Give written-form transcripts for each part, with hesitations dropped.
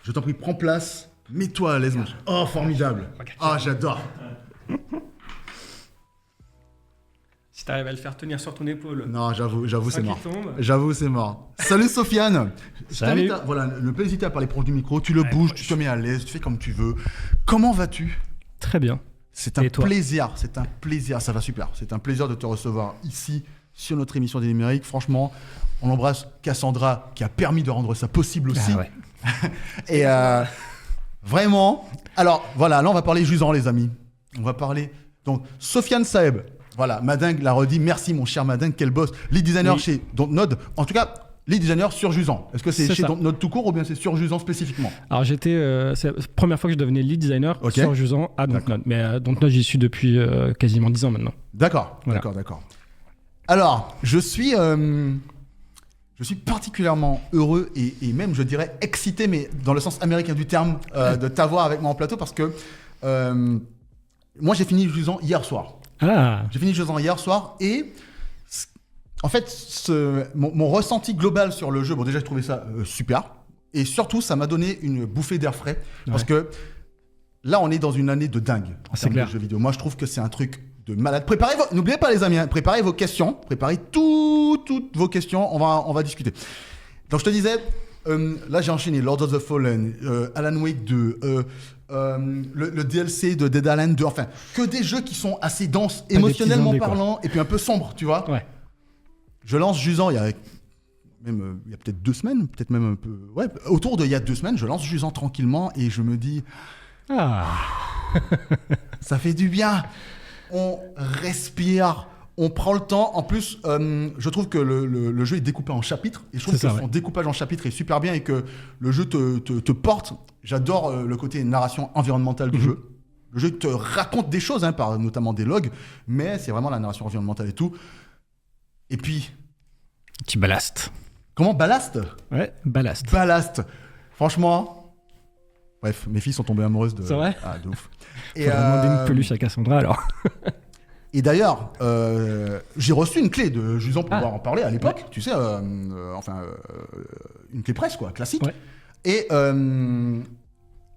Je t'en prie, prends place. Mets-toi à l'aise. Oh, formidable. Ah, j'adore. Si t'arrives à le faire tenir sur ton épaule. Non, j'avoue, c'est mort. Tombe. J'avoue, c'est mort. Salut Sofiane. Salut. Voilà, ne pas hésiter à parler proche du micro. Tu le bouges, tu te mets à l'aise, tu fais comme tu veux. Comment vas-tu ? Très bien. C'est un plaisir, ça va super. C'est un plaisir de te recevoir ici sur notre émission des numériques. Franchement, on embrasse Cassandra qui a permis de rendre ça possible aussi. Ah ouais. Et vraiment, alors voilà, là on va parler Jusant les amis. On va parler, donc Sofiane Saeb. Voilà, Madingue l'a redit, merci mon cher Madingue, quel boss. Lead designer chez Dontnod, en tout cas, lead designer sur Jusant. Est-ce que c'est chez Dontnod tout court ou bien c'est sur Jusant spécifiquement ? Alors c'est la première fois que je devenais lead designer sur Jusant à Dontnod. Mais à Dontnod, j'y suis depuis quasiment 10 ans maintenant. D'accord. Alors, je suis particulièrement heureux et même, je dirais, excité, mais dans le sens américain du terme, de t'avoir avec moi en plateau parce que moi, j'ai fini Jusant hier soir. Ah. J'ai fini Jusant hier soir et en fait, mon ressenti global sur le jeu, bon déjà, j'ai trouvé ça super et surtout, ça m'a donné une bouffée d'air frais parce que là, on est dans une année de dingue en termes de jeux vidéo. Moi, je trouve que c'est un truc de malade. N'oubliez pas les amis, préparez vos questions, préparez toutes vos questions, on va discuter. Donc je te disais, là j'ai enchaîné Lord of the Fallen, Alan Wake 2, le DLC de Dead Island 2, enfin que des jeux qui sont assez denses, émotionnellement parlant, et puis un peu sombres, tu vois. Ouais. Je lance Jusant il y a peut-être 2 semaines, peut-être même un peu, ouais, autour de il y a 2 semaines, je lance Jusant tranquillement et je me dis, ça fait du bien. On respire, on prend le temps. En plus, je trouve que le jeu est découpé en chapitres. Et je trouve que son découpage en chapitres est super bien et que le jeu te porte. J'adore le côté narration environnementale du jeu. Le jeu te raconte des choses, par notamment des logs, mais c'est vraiment la narration environnementale et tout. Et puis... Petit ballast. Comment ? Ballast ? Ouais, ballast. Ballast. Franchement... Bref, mes filles sont tombées amoureuses de... C'est vrai ? Ah, de ouf. Faut demander une peluche à Cassandra, alors. Et d'ailleurs, j'ai reçu une clé de Jusant pour pouvoir en parler à l'époque. Ouais. Tu sais, une clé presse, quoi, classique. Ouais. Et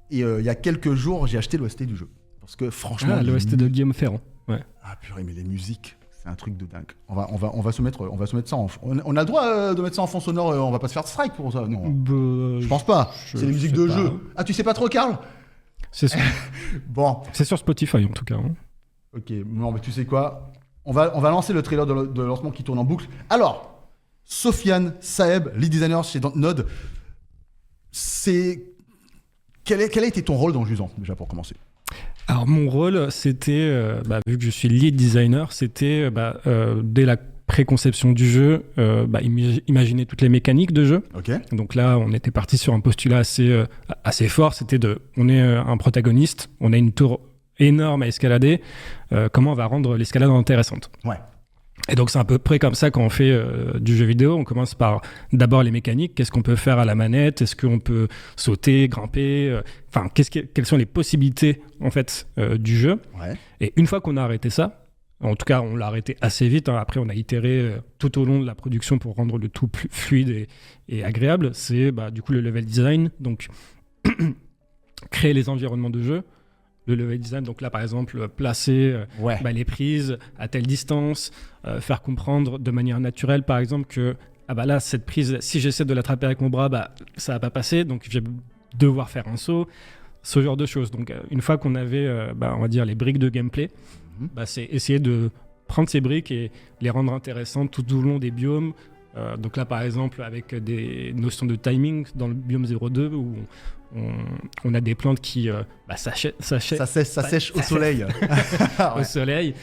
il y a quelques jours, j'ai acheté l'OST du jeu. Parce que franchement... l'OST de Guillaume Ferrand. Ouais. Ah purée, mais les musiques, c'est un truc de dingue. On va se mettre ça en... On a le droit de mettre ça en fond sonore, on va pas se faire de strike pour ça, non. Je pense pas. C'est les musiques de jeu. Ah, tu sais pas trop, Karl ? C'est sûr. Bon. C'est sur Spotify, en tout cas. Hein. Ok, non, mais tu sais quoi ? On va lancer le trailer de lancement qui tourne en boucle. Alors, Sofiane Saeb, lead designer chez Dontnod, quel a été ton rôle dans Jusant, déjà, pour commencer ? Alors, mon rôle, c'était, vu que je suis lead designer, c'était, dès la préconception du jeu, imaginer toutes les mécaniques de jeu. Okay. Donc là, on était parti sur un postulat assez fort, c'était on est un protagoniste, on a une tour énorme à escalader, comment on va rendre l'escalade intéressante. Ouais. Et donc c'est à peu près comme ça quand on fait du jeu vidéo. On commence par d'abord les mécaniques, qu'est-ce qu'on peut faire à la manette, est-ce qu'on peut sauter, grimper, quelles sont les possibilités en fait du jeu. Ouais. Et une fois qu'on a arrêté ça, en tout cas on l'a arrêté assez vite, hein. Après on a itéré tout au long de la production pour rendre le tout plus fluide et agréable, c'est du coup le level design, donc créer les environnements de jeu. Le level design, donc là par exemple placer les prises à telle distance, faire comprendre de manière naturelle par exemple que là cette prise, si j'essaie de l'attraper avec mon bras, ça va pas passer, donc je vais devoir faire un saut, ce genre de choses. Donc une fois qu'on avait on va dire les briques de gameplay, c'est essayer de prendre ces briques et les rendre intéressantes tout au long des biomes. Donc là par exemple avec des notions de timing dans le biome 02 où on a des plantes qui sèchent au soleil. Au soleil,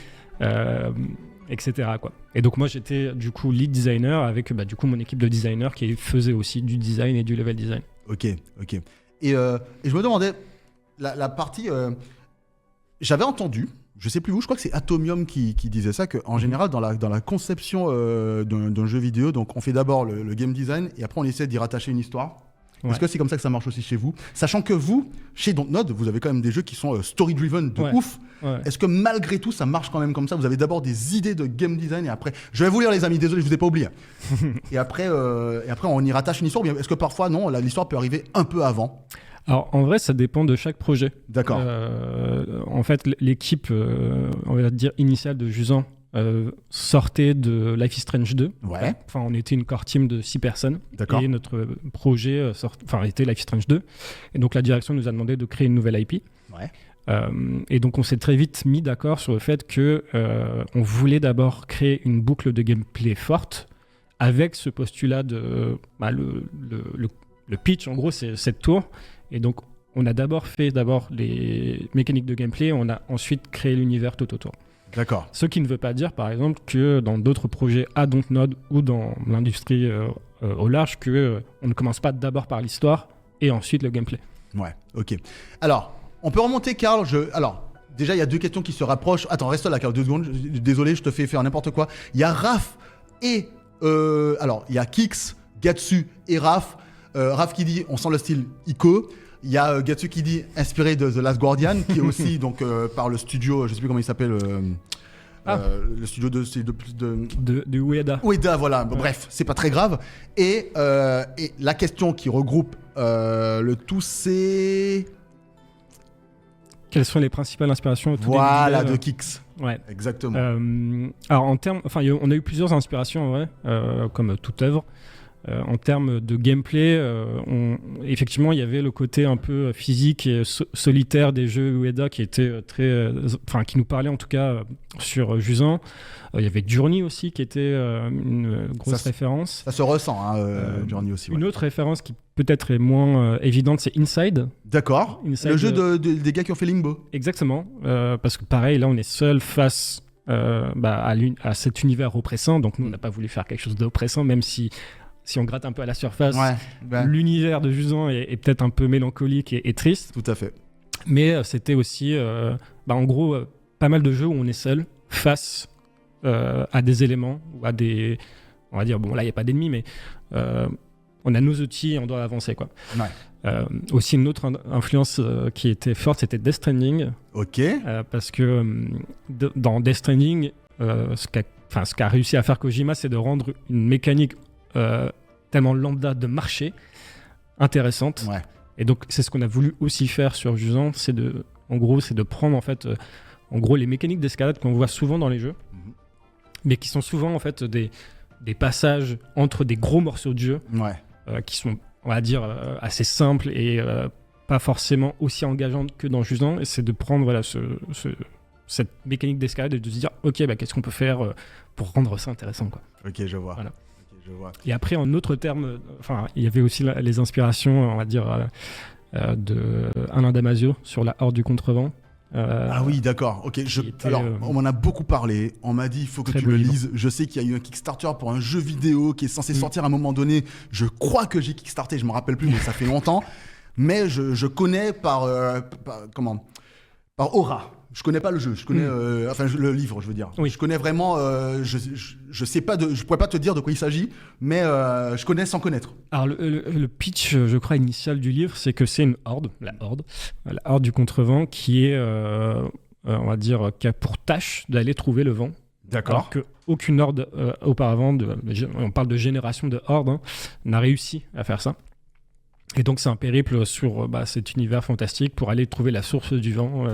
etc. quoi. Et donc moi j'étais du coup lead designer avec du coup mon équipe de designers qui faisait aussi du design et du level design. Ok. Et je me demandais, la partie... j'avais entendu, je sais plus où, je crois que c'est Atomium qui disait ça, qu'en général dans la conception d'un jeu vidéo, donc on fait d'abord le game design et après on essaie d'y rattacher une histoire. Ouais. Est-ce que c'est comme ça que ça marche aussi chez vous ? Sachant que vous, chez Dontnod, vous avez quand même des jeux qui sont story-driven de ouf. Ouais. Est-ce que malgré tout, ça marche quand même comme ça ? Vous avez d'abord des idées de game design et après... Je vais vous lire les amis, désolé, je vous ai pas oublié. et après on y rattache une histoire. Est-ce que parfois, non, l'histoire peut arriver un peu avant ? Alors, en vrai, ça dépend de chaque projet. D'accord. En fait, l'équipe, on va dire, initiale de Jusant sortait de Life is Strange 2. Ouais. Enfin, on était une core team de 6 personnes. D'accord. Et notre projet était Life is Strange 2. Et donc, la direction nous a demandé de créer une nouvelle IP. Ouais. Et donc, on s'est très vite mis d'accord sur le fait qu'on voulait d'abord créer une boucle de gameplay forte avec ce postulat de... le pitch, en gros, c'est cette tour. Et donc, on a d'abord fait les mécaniques de gameplay, on a ensuite créé l'univers tout autour. D'accord. Ce qui ne veut pas dire, par exemple, que dans d'autres projets à Dontnod ou dans l'industrie au large, on ne commence pas d'abord par l'histoire et ensuite le gameplay. Ouais, ok. Alors, on peut remonter, Karl. Alors, déjà, il y a 2 questions qui se rapprochent. Attends, reste là, Karl, 2 secondes. Désolé, je te fais faire n'importe quoi. Il y a Raph et... alors, il y a Kix, Gatsu et Raph. Raph qui dit, on sent le style Ico. Il y a Gatsu qui dit, inspiré de The Last Guardian, qui est aussi donc, par le studio, je sais plus comment il s'appelle, le studio de Ueda. Ueda, voilà. Ouais. Bref, c'est pas très grave. Et la question qui regroupe le tout, c'est... Quelles sont les principales inspirations au tout Voilà, début de Kix. Ouais. Exactement. Alors, on a eu plusieurs inspirations, en vrai, comme toute œuvre. En termes de gameplay, effectivement, il y avait le côté un peu physique et solitaire des jeux Ueda qui était qui nous parlait en tout cas sur Jusant. Il y avait Journey aussi qui était une grosse référence. Ça se ressent, Journey aussi. Ouais. Une autre référence qui peut-être est moins évidente, c'est Inside. D'accord. Inside, le jeu des gars qui ont fait Limbo. Exactement. Parce que pareil, là, on est seul face à cet univers oppressant. Donc nous, on n'a pas voulu faire quelque chose d'oppressant, même si on gratte un peu à la surface, l'univers de Jusant est peut-être un peu mélancolique et triste. Tout à fait. Mais c'était aussi, en gros, pas mal de jeux où on est seul face à des éléments ou à des... On va dire, bon, là, il n'y a pas d'ennemis, mais on a nos outils et on doit avancer, quoi. Ouais. Aussi, une autre influence qui était forte, c'était Death Stranding. Ok. Parce que dans Death Stranding, ce qu'a réussi à faire Kojima, c'est de rendre une mécanique tellement lambda de marché intéressante. Ouais. Et donc c'est ce qu'on a voulu aussi faire sur Jusant, c'est de prendre en fait les mécaniques d'escalade qu'on voit souvent dans les jeux, mais qui sont souvent en fait des passages entre des gros morceaux de jeu, qui sont, on va dire, assez simples et pas forcément aussi engageantes que dans Jusant. Et c'est de prendre cette mécanique d'escalade et de se dire ok, qu'est-ce qu'on peut faire pour rendre ça intéressant, quoi. Ok, je vois. Voilà. Je vois. Et après, en autres termes, il y avait aussi les inspirations, on va dire, de Alain Damasio sur la Horde du Contrevent. Ah oui, d'accord. Ok. Alors, on m'en a beaucoup parlé. On m'a dit, il faut que tu le lises. Je sais qu'il y a eu un Kickstarter pour un jeu vidéo qui est censé sortir à un moment donné. Je crois que j'ai Kickstarté, je me rappelle plus, mais ça fait longtemps. Mais je connais par aura. Je connais pas le jeu, je connais le livre, je veux dire. Oui. Je connais vraiment, je sais pas je pourrais pas te dire de quoi il s'agit, mais je connais sans connaître. Alors le pitch, je crois, initial du livre, c'est que c'est une horde, la horde du Contrevent, qui est, on va dire, qui a pour tâche d'aller trouver le vent. D'accord. Alors qu'aucune horde auparavant, on parle de génération de hordes, n'a réussi à faire ça. Et donc c'est un périple sur cet univers fantastique pour aller trouver la source du vent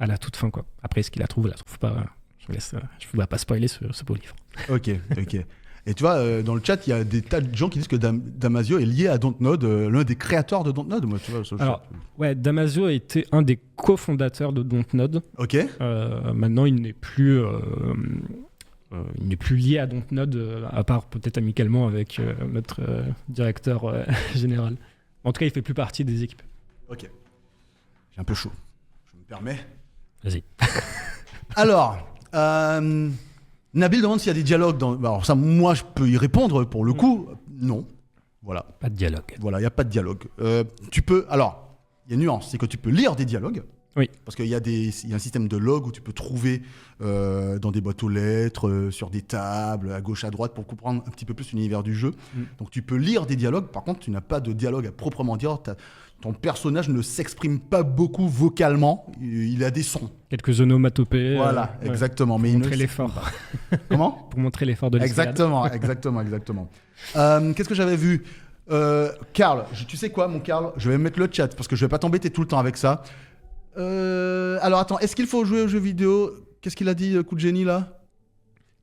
à la toute fin, quoi. Après, ce qu'il la trouve pas, je ne vais pas spoiler ce beau livre. Ok. Et tu vois, dans le chat, il y a des tas de gens qui disent que Damasio est lié à Dontnod, l'un des créateurs de Dontnod. Moi, tu vois, alors, Damasio a été un des cofondateurs de Dontnod. Ok. Maintenant, il n'est plus lié à Dontnod, à part peut-être amicalement avec notre directeur général. En tout cas, il fait plus partie des équipes. Ok. J'ai un peu chaud. Je me permets. Vas-y. Alors, Nabil demande s'il y a des dialogues. Alors ça, moi, je peux y répondre pour le coup. Non. Voilà. Pas de dialogue. Voilà, il n'y a pas de dialogue. Tu peux... Alors, il y a une nuance, c'est que tu peux lire des dialogues. Oui. Parce qu'il y a un système de log où tu peux trouver dans des boîtes aux lettres, sur des tables, à gauche, à droite, pour comprendre un petit peu plus l'univers du jeu. Donc tu peux lire des dialogues. Par contre, tu n'as pas de dialogue à proprement dire. Ton personnage ne s'exprime pas beaucoup vocalement. Il a des sons. Quelques onomatopées. Voilà, exactement. Pour mais montrer l'effort. Comment ? Pour montrer l'effort de l'escalade. Exactement. Qu'est-ce que j'avais vu ? Karl, tu sais quoi, mon Karl? Je vais mettre le chat parce que je vais pas t'embêter tout le temps avec ça. Alors attends, est-ce qu'il faut jouer aux jeux vidéo? Qu'est-ce qu'il a dit, coup de génie là?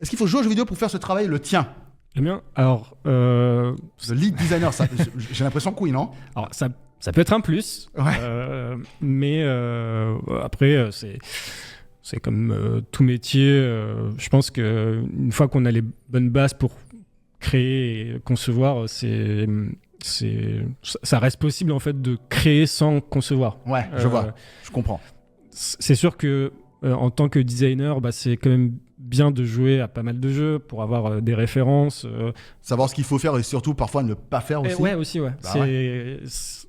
Est-ce qu'il faut jouer aux jeux vidéo pour faire ce travail, le tien? Le mien, alors... Le lead designer, ça, j'ai l'impression que oui, non? Alors, ça peut être un plus, Ouais. mais après, c'est comme tout métier. Je pense qu'une fois qu'on a les bonnes bases pour créer et concevoir, ça reste possible en fait de créer sans concevoir. Ouais, je vois, je comprends. C'est sûr que en tant que designer, c'est quand même bien de jouer à pas mal de jeux pour avoir des références. Savoir ce qu'il faut faire et surtout parfois ne pas faire aussi. Ouais, aussi, ouais. Bah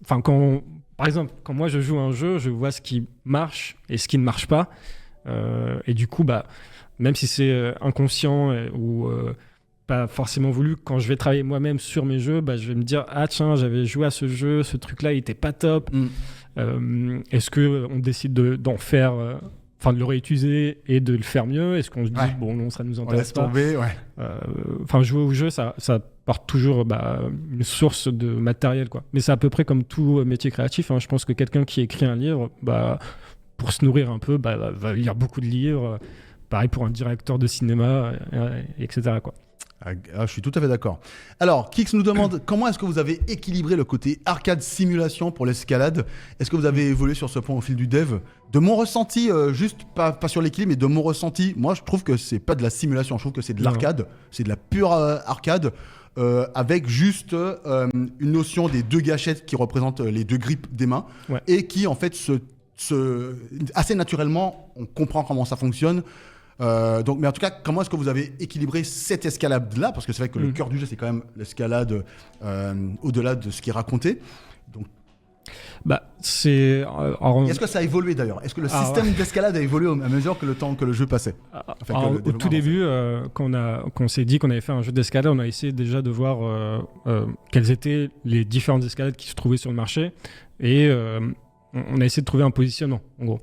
Enfin, par exemple, quand moi je joue à un jeu, je vois ce qui marche et ce qui ne marche pas. Et du coup, même si c'est inconscient ou pas forcément voulu, quand je vais travailler moi-même sur mes jeux, je vais me dire ah tiens, j'avais joué à ce jeu, ce truc-là, il était pas top. Est-ce que on décide d'en faire, de le réutiliser et de le faire mieux? Est-ce qu'on se dit bon non, ça nous intéresse pas? Tomber, Jouer au jeu, ça part toujours une source de matériel, quoi. Mais c'est à peu près comme tout métier créatif. Je pense que quelqu'un qui écrit un livre, pour se nourrir un peu, va lire beaucoup de livres. Pareil pour un directeur de cinéma, etc., quoi. Je suis tout à fait d'accord. Alors, Kix nous demande comment est-ce que vous avez équilibré le côté arcade simulation pour l'escalade? Est-ce que vous avez évolué sur ce point au fil du dev? De mon ressenti, juste pas sur l'équilibre, mais de mon ressenti, moi je trouve que c'est pas de la simulation, je trouve que c'est de l'arcade, c'est de la pure arcade, avec juste une notion des deux gâchettes qui représentent les deux grippes des mains, et qui en fait assez naturellement, on comprend comment ça fonctionne. Mais en tout cas, comment est-ce que vous avez équilibré cette escalade-là? Parce que c'est vrai que le cœur du jeu, c'est quand même l'escalade au-delà de ce qui est raconté. Donc... Est-ce que ça a évolué d'ailleurs? Est-ce que le système d'escalade a évolué à mesure que le temps que le jeu passait? Au tout début, quand on s'est dit qu'on avait fait un jeu d'escalade, on a essayé déjà de voir quelles étaient les différentes escalades qui se trouvaient sur le marché. Et on a essayé de trouver un positionnement, en gros.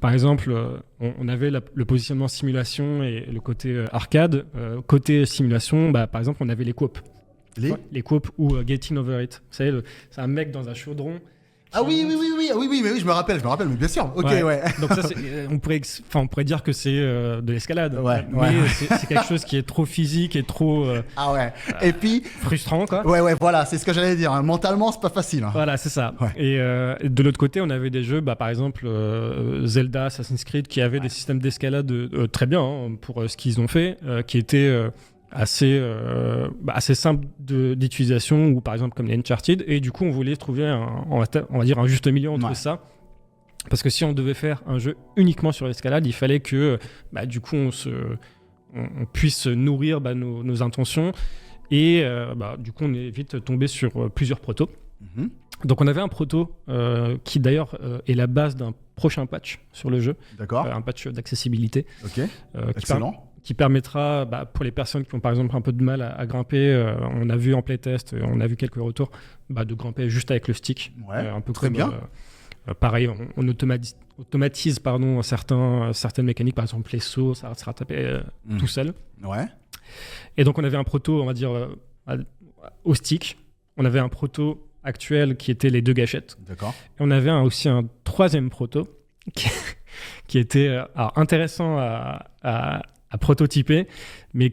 Par exemple, on avait le positionnement simulation et le côté arcade. Côté simulation, par exemple, on avait les coop. Les coop ou Getting Over It. Vous savez, c'est un mec dans un chaudron. Ah oui, je me rappelle, mais bien sûr. Ok, ouais. Donc ça, on pourrait dire que c'est de l'escalade. Mais c'est quelque chose qui est trop physique et trop et puis frustrant, quoi. Ouais, voilà, c'est ce que j'allais dire. Mentalement, c'est pas facile. Voilà, c'est ça. Et de l'autre côté, on avait des jeux, par exemple Zelda, Assassin's Creed, qui avaient des systèmes d'escalade très bien pour ce qu'ils ont fait, qui étaient assez simple d'utilisation, ou par exemple comme les Uncharted, et du coup on voulait trouver on va dire un juste milieu entre ça, parce que si on devait faire un jeu uniquement sur l'escalade, il fallait que du coup on puisse nourrir nos intentions, et du coup on est vite tombé sur plusieurs protos. Donc on avait un proto qui d'ailleurs est la base d'un prochain patch sur le jeu. D'accord. Un patch d'accessibilité. Ok. Excellent. Qui permettra, pour les personnes qui ont par exemple un peu de mal à grimper, on a vu en playtest, on a vu quelques retours, de grimper juste avec le stick. Un peu très bien. Pareil, on automatise certaines mécaniques, par exemple les sauts, ça sera tapé tout seul. Et donc on avait un proto, on va dire, au stick. On avait un proto actuel qui était les deux gâchettes. D'accord. Et on avait aussi un troisième proto qui était intéressant à prototyper, mais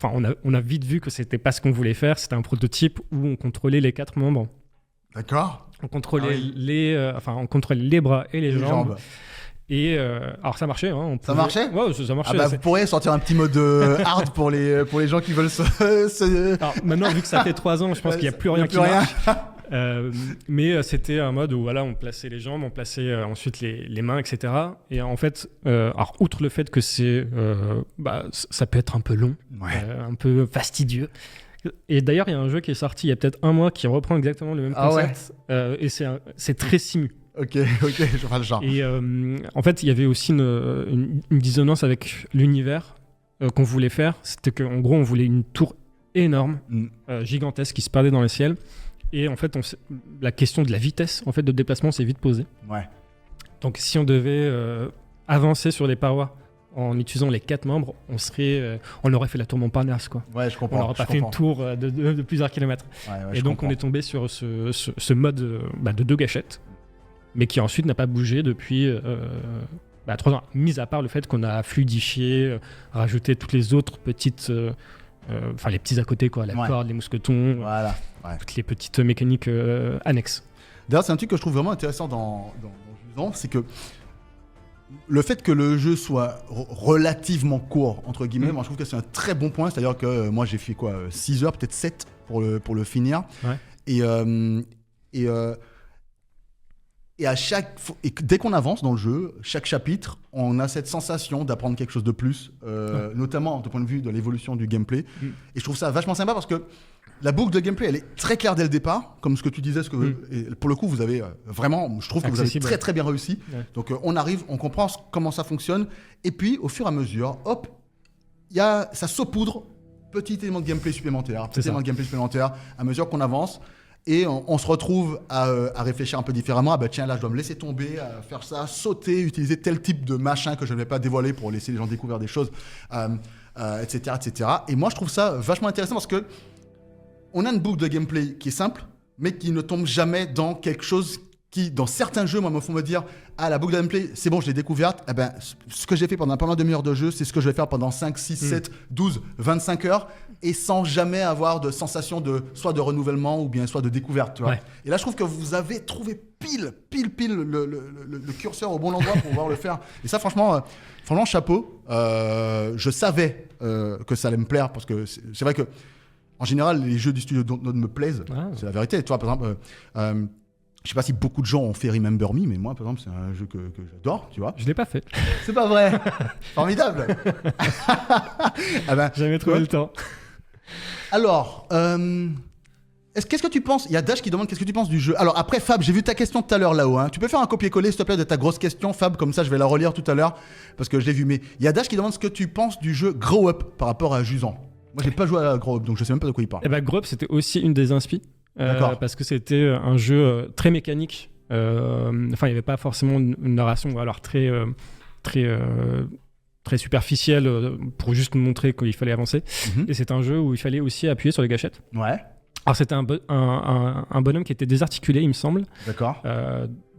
on a vite vu que c'était pas ce qu'on voulait faire. C'était un prototype où on contrôlait les 4 membres. D'accord. On contrôlait on contrôlait les bras et les jambes. Et alors ça marchait. Ça marchait ? Ouais, ça marchait. Vous pourriez sortir un petit mode hard pour les gens qui veulent Alors maintenant, vu que ça fait 3 ans, je pense qu'il n'y a plus rien qui marche. Mais c'était un mode où on plaçait les jambes, on plaçait ensuite les mains, etc. Et en fait, outre le fait que ça peut être un peu long, un peu fastidieux. Et d'ailleurs, il y a un jeu qui est sorti il y a peut-être 1 mois qui reprend exactement le même concept. Et c'est très simu. Ok, je vois le genre. Et en fait, il y avait aussi une dissonance avec l'univers qu'on voulait faire. C'était qu'en gros, on voulait une tour énorme, gigantesque, qui se perdait dans le ciel. Et en fait, la question de la vitesse de déplacement s'est vite posée. Donc, si on devait avancer sur les parois en utilisant les 4 membres, on aurait fait la tour Montparnasse, quoi. Ouais, je comprends. On n'aurait pas fait une tour de plusieurs kilomètres. Ouais, et donc on est tombé sur ce mode de 2 gâchettes, mais qui ensuite n'a pas bougé depuis 3 ans. Mis à part le fait qu'on a fluidifié, rajouté toutes les autres petites, les petits à côté, quoi, la corde, les mousquetons, voilà. toutes les petites mécaniques annexes. D'ailleurs, c'est un truc que je trouve vraiment intéressant dans Jusant, c'est que le fait que le jeu soit relativement court, entre guillemets, moi je trouve que c'est un très bon point. C'est-à-dire que moi j'ai fait 6 heures, peut-être 7 pour le finir. Ouais. Et dès qu'on avance dans le jeu, chaque chapitre, on a cette sensation d'apprendre quelque chose de plus, notamment du point de vue de l'évolution du gameplay. Et je trouve ça vachement sympa parce que la boucle de gameplay, elle est très claire dès le départ, comme ce que tu disais. Et pour le coup, vous avez vraiment, je trouve que vous avez très très bien réussi. Ouais. Donc on arrive, on comprend comment ça fonctionne. Et puis, au fur et à mesure, hop, ça saupoudre petit élément de gameplay supplémentaire, à mesure qu'on avance. Et on se retrouve à réfléchir un peu différemment. Ah bah tiens, là, je dois me laisser tomber, faire ça, sauter, utiliser tel type de machin que je ne vais pas dévoiler pour laisser les gens découvrir des choses, etc., etc. Et moi, je trouve ça vachement intéressant parce que on a une boucle de gameplay qui est simple, mais qui ne tombe jamais dans quelque chose qui, dans certains jeux, moi, me font me dire « Ah, la boucle de gameplay, c'est bon, je l'ai découverte. Eh ben, ce que j'ai fait pendant une demi-heure de jeu, c'est ce que je vais faire pendant 5, 6, 7, 12, 25 heures, et sans jamais avoir de sensation soit de renouvellement ou bien soit de découverte. Tu vois. Et là, je trouve que vous avez trouvé pile le curseur au bon endroit pour pouvoir le faire. Et ça, franchement, chapeau. Je savais que ça allait me plaire, parce que c'est vrai que en général, les jeux du studio Dontnod me plaisent. C'est la vérité. Tu vois, par exemple, je sais pas si beaucoup de gens ont fait Remember Me, mais moi, par exemple, c'est un jeu que j'adore, tu vois. Je l'ai pas fait. C'est pas vrai. Formidable. J'avais trouvé le temps. Alors, qu'est-ce que tu penses ? Il y a Dash qui demande qu'est-ce que tu penses du jeu. Alors après, Fab, j'ai vu ta question tout à l'heure là-haut. Tu peux faire un copier-coller, s'il te plaît, de ta grosse question, Fab, comme ça je vais la relire tout à l'heure, parce que je l'ai vu. Mais il y a Dash qui demande ce que tu penses du jeu Grow Up par rapport à Jusant. Moi, j'ai pas joué à Grow Up, donc je sais même pas de quoi il parle. Grow Up, c'était aussi une des inspi. Parce que c'était un jeu très mécanique. Il n'y avait pas forcément une narration, alors très superficielle pour juste nous montrer qu'il fallait avancer. Et c'est un jeu où il fallait aussi appuyer sur les gâchettes. Ouais. Alors c'était un bonhomme qui était désarticulé, il me semble. D'accord.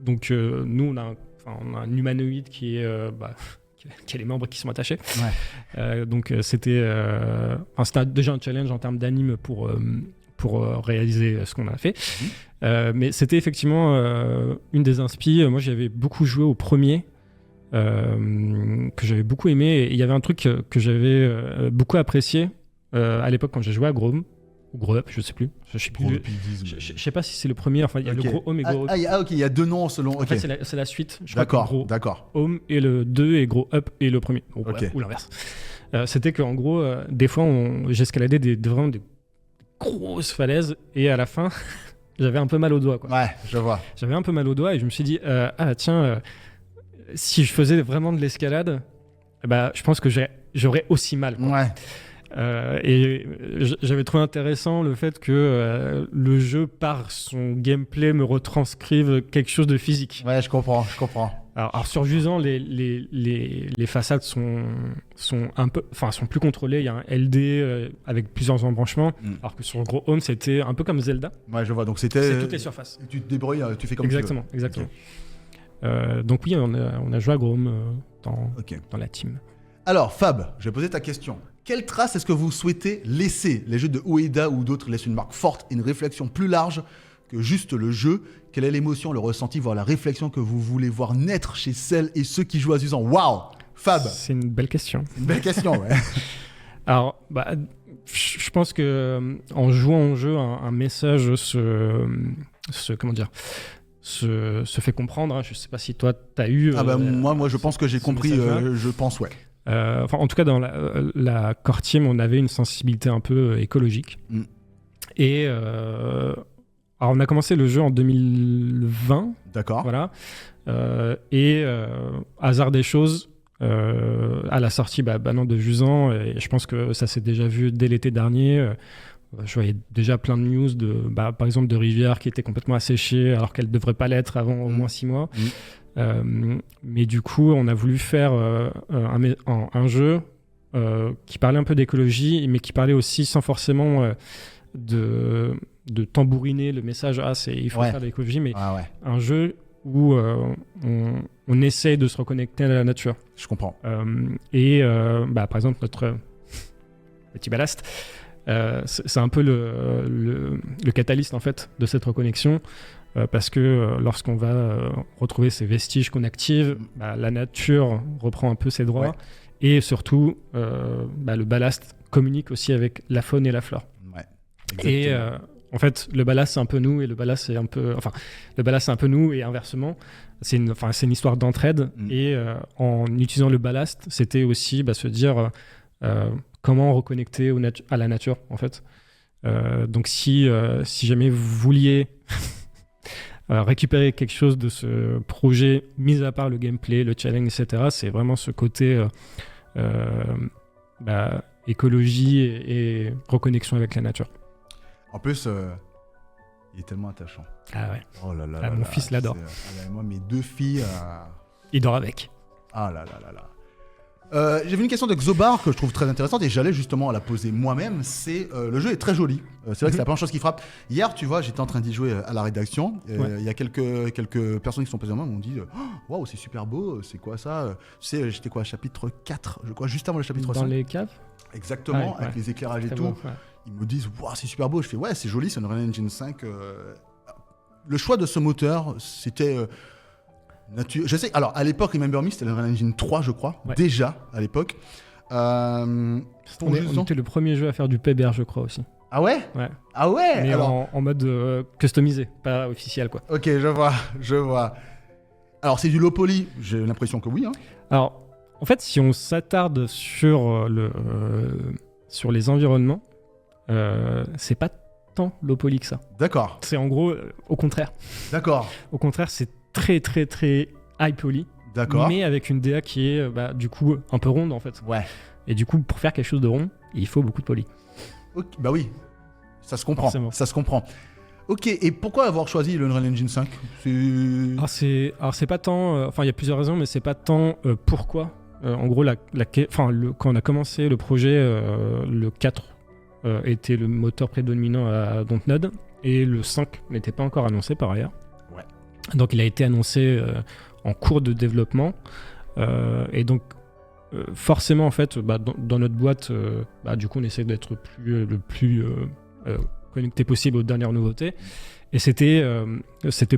Donc nous, on a un humanoïde qui a les membres qui sont attachés. Ouais. Donc c'était déjà un challenge en termes d'anime pour réaliser ce qu'on a fait. Mais c'était effectivement une des inspi. Moi, j'avais beaucoup joué au premier, que j'avais beaucoup aimé. Et il y avait un truc que j'avais beaucoup apprécié à l'époque quand j'ai joué à Grow Up, je sais plus. Je sais pas si c'est le premier. Enfin, il y a le Gros Home et Gros Up. Ok, il y a 2 noms selon. En fait, c'est la suite. D'accord. Home et le 2 et Gros Up et le premier. Ou l'inverse. C'était qu'en gros, des fois, j'escaladais vraiment des grosses falaises et à la fin, j'avais un peu mal au doigt. Quoi. Ouais, je vois. J'avais un peu mal au doigt et je me suis dit, si je faisais vraiment de l'escalade, je pense que j'aurais aussi mal. Quoi. Ouais. Et j'avais trouvé intéressant le fait que le jeu, par son gameplay, me retranscrive quelque chose de physique. Ouais, je comprends. Alors sur Jusant, les façades sont plus contrôlées. Il y a un LD avec plusieurs embranchements, alors que sur le Gros Home, c'était un peu comme Zelda. Ouais, je vois. Donc c'est toutes les surfaces. Tu te débrouilles, tu fais comme exactement, tu veux. Exactement. Okay. Donc oui, on a joué à Gros Home dans la team. Alors Fab, je vais poser ta question. Quelle trace est-ce que vous souhaitez laisser ? Les jeux de Ueda ou d'autres laissent une marque forte et une réflexion plus large que juste le jeu. Quelle est l'émotion, le ressenti, voire la réflexion que vous voulez voir naître chez celles et ceux qui jouent à Jusant ? Waouh ! Fab ! C'est une belle question. Une belle question, ouais. Alors, je pense que en jouant au jeu, un message se fait comprendre. Je ne sais pas si toi, tu as eu... moi, je pense que j'ai compris. Je pense, ouais. En tout cas, dans la core team, on avait une sensibilité un peu écologique. Et alors, on a commencé le jeu en 2020. D'accord. Voilà. Hasard des choses, à la sortie de Jusant, et je pense que ça s'est déjà vu dès l'été dernier. Je voyais déjà plein de news par exemple de rivières qui étaient complètement asséchées alors qu'elles ne devraient pas l'être avant au moins 6 mois. Mais du coup, on a voulu faire un jeu qui parlait un peu d'écologie, mais qui parlait aussi sans forcément de tambouriner le message il faut faire de l'écologie, mais un jeu où on essaye de se reconnecter à la nature. Je comprends. Par exemple, notre petit ballast, c'est un peu le catalyste en fait de cette reconnexion, parce que lorsqu'on va retrouver ces vestiges qu'on active, la nature reprend un peu ses droits, et surtout le ballast communique aussi avec la faune et la flore. Et en fait, le ballast c'est un peu nous, et le ballast c'est un peu nous, et inversement. C'est une histoire d'entraide, et en utilisant le ballast, c'était aussi se dire comment reconnecter à la nature en fait. Donc si jamais vous vouliez récupérer quelque chose de ce projet, mis à part le gameplay, le challenge, etc., c'est vraiment ce côté écologie et reconnexion avec la nature. En plus, il est tellement attachant. Ah ouais. Oh là là. Mon fils l'adore. Moi, mes 2 filles. Il dort avec. Ah là là là là. J'ai vu une question de Xobar que je trouve très intéressante, et j'allais justement la poser moi-même. C'est le jeu est très joli. C'est vrai que c'est la première chose qui frappe. Hier, tu vois, j'étais en train d'y jouer à la rédaction. Il y a quelques personnes qui sont passées devant moi, m'ont dit waouh, c'est super beau, c'est quoi ça? Tu sais, j'étais quoi, chapitre 4, je crois, juste avant le chapitre 5. Dans les caves. Exactement, avec les éclairages et tout. Bon, Ils me disent waouh, c'est super beau. Je fais ouais, c'est joli, c'est Unreal Engine 5. Le choix de ce moteur, c'était je sais, alors à l'époque, Remember Me, c'était l'Unreal Engine 3, je crois, déjà à l'époque. On était le premier jeu à faire du PBR, je crois aussi. Ah ouais? Ah ouais? Mais alors... en mode customisé, pas officiel, quoi. Ok, je vois. Alors c'est du low poly, j'ai l'impression que oui. Hein. Alors, en fait, si on s'attarde sur les environnements, c'est pas tant low poly que ça. D'accord. C'est en gros au contraire. D'accord. Au contraire, c'est très très très high poly. D'accord. Mais avec une DA qui est du coup un peu ronde en fait. Ouais. Et du coup, pour faire quelque chose de rond, il faut beaucoup de poly. Okay, bah oui, ça se comprend. Forcément. Ça se comprend. Ok, et pourquoi avoir choisi le Unreal Engine 5? Alors c'est pas tant... il y a plusieurs raisons, mais c'est pas tant pourquoi. En gros, quand on a commencé le projet, le 4 était le moteur prédominant à Dontnod, et le 5 n'était pas encore annoncé par ailleurs. Ouais. Donc il a été annoncé en cours de développement. Et donc forcément, en fait, dans notre boîte, du coup, on essaie d'être le plus connecté possible aux dernières nouveautés. Et c'était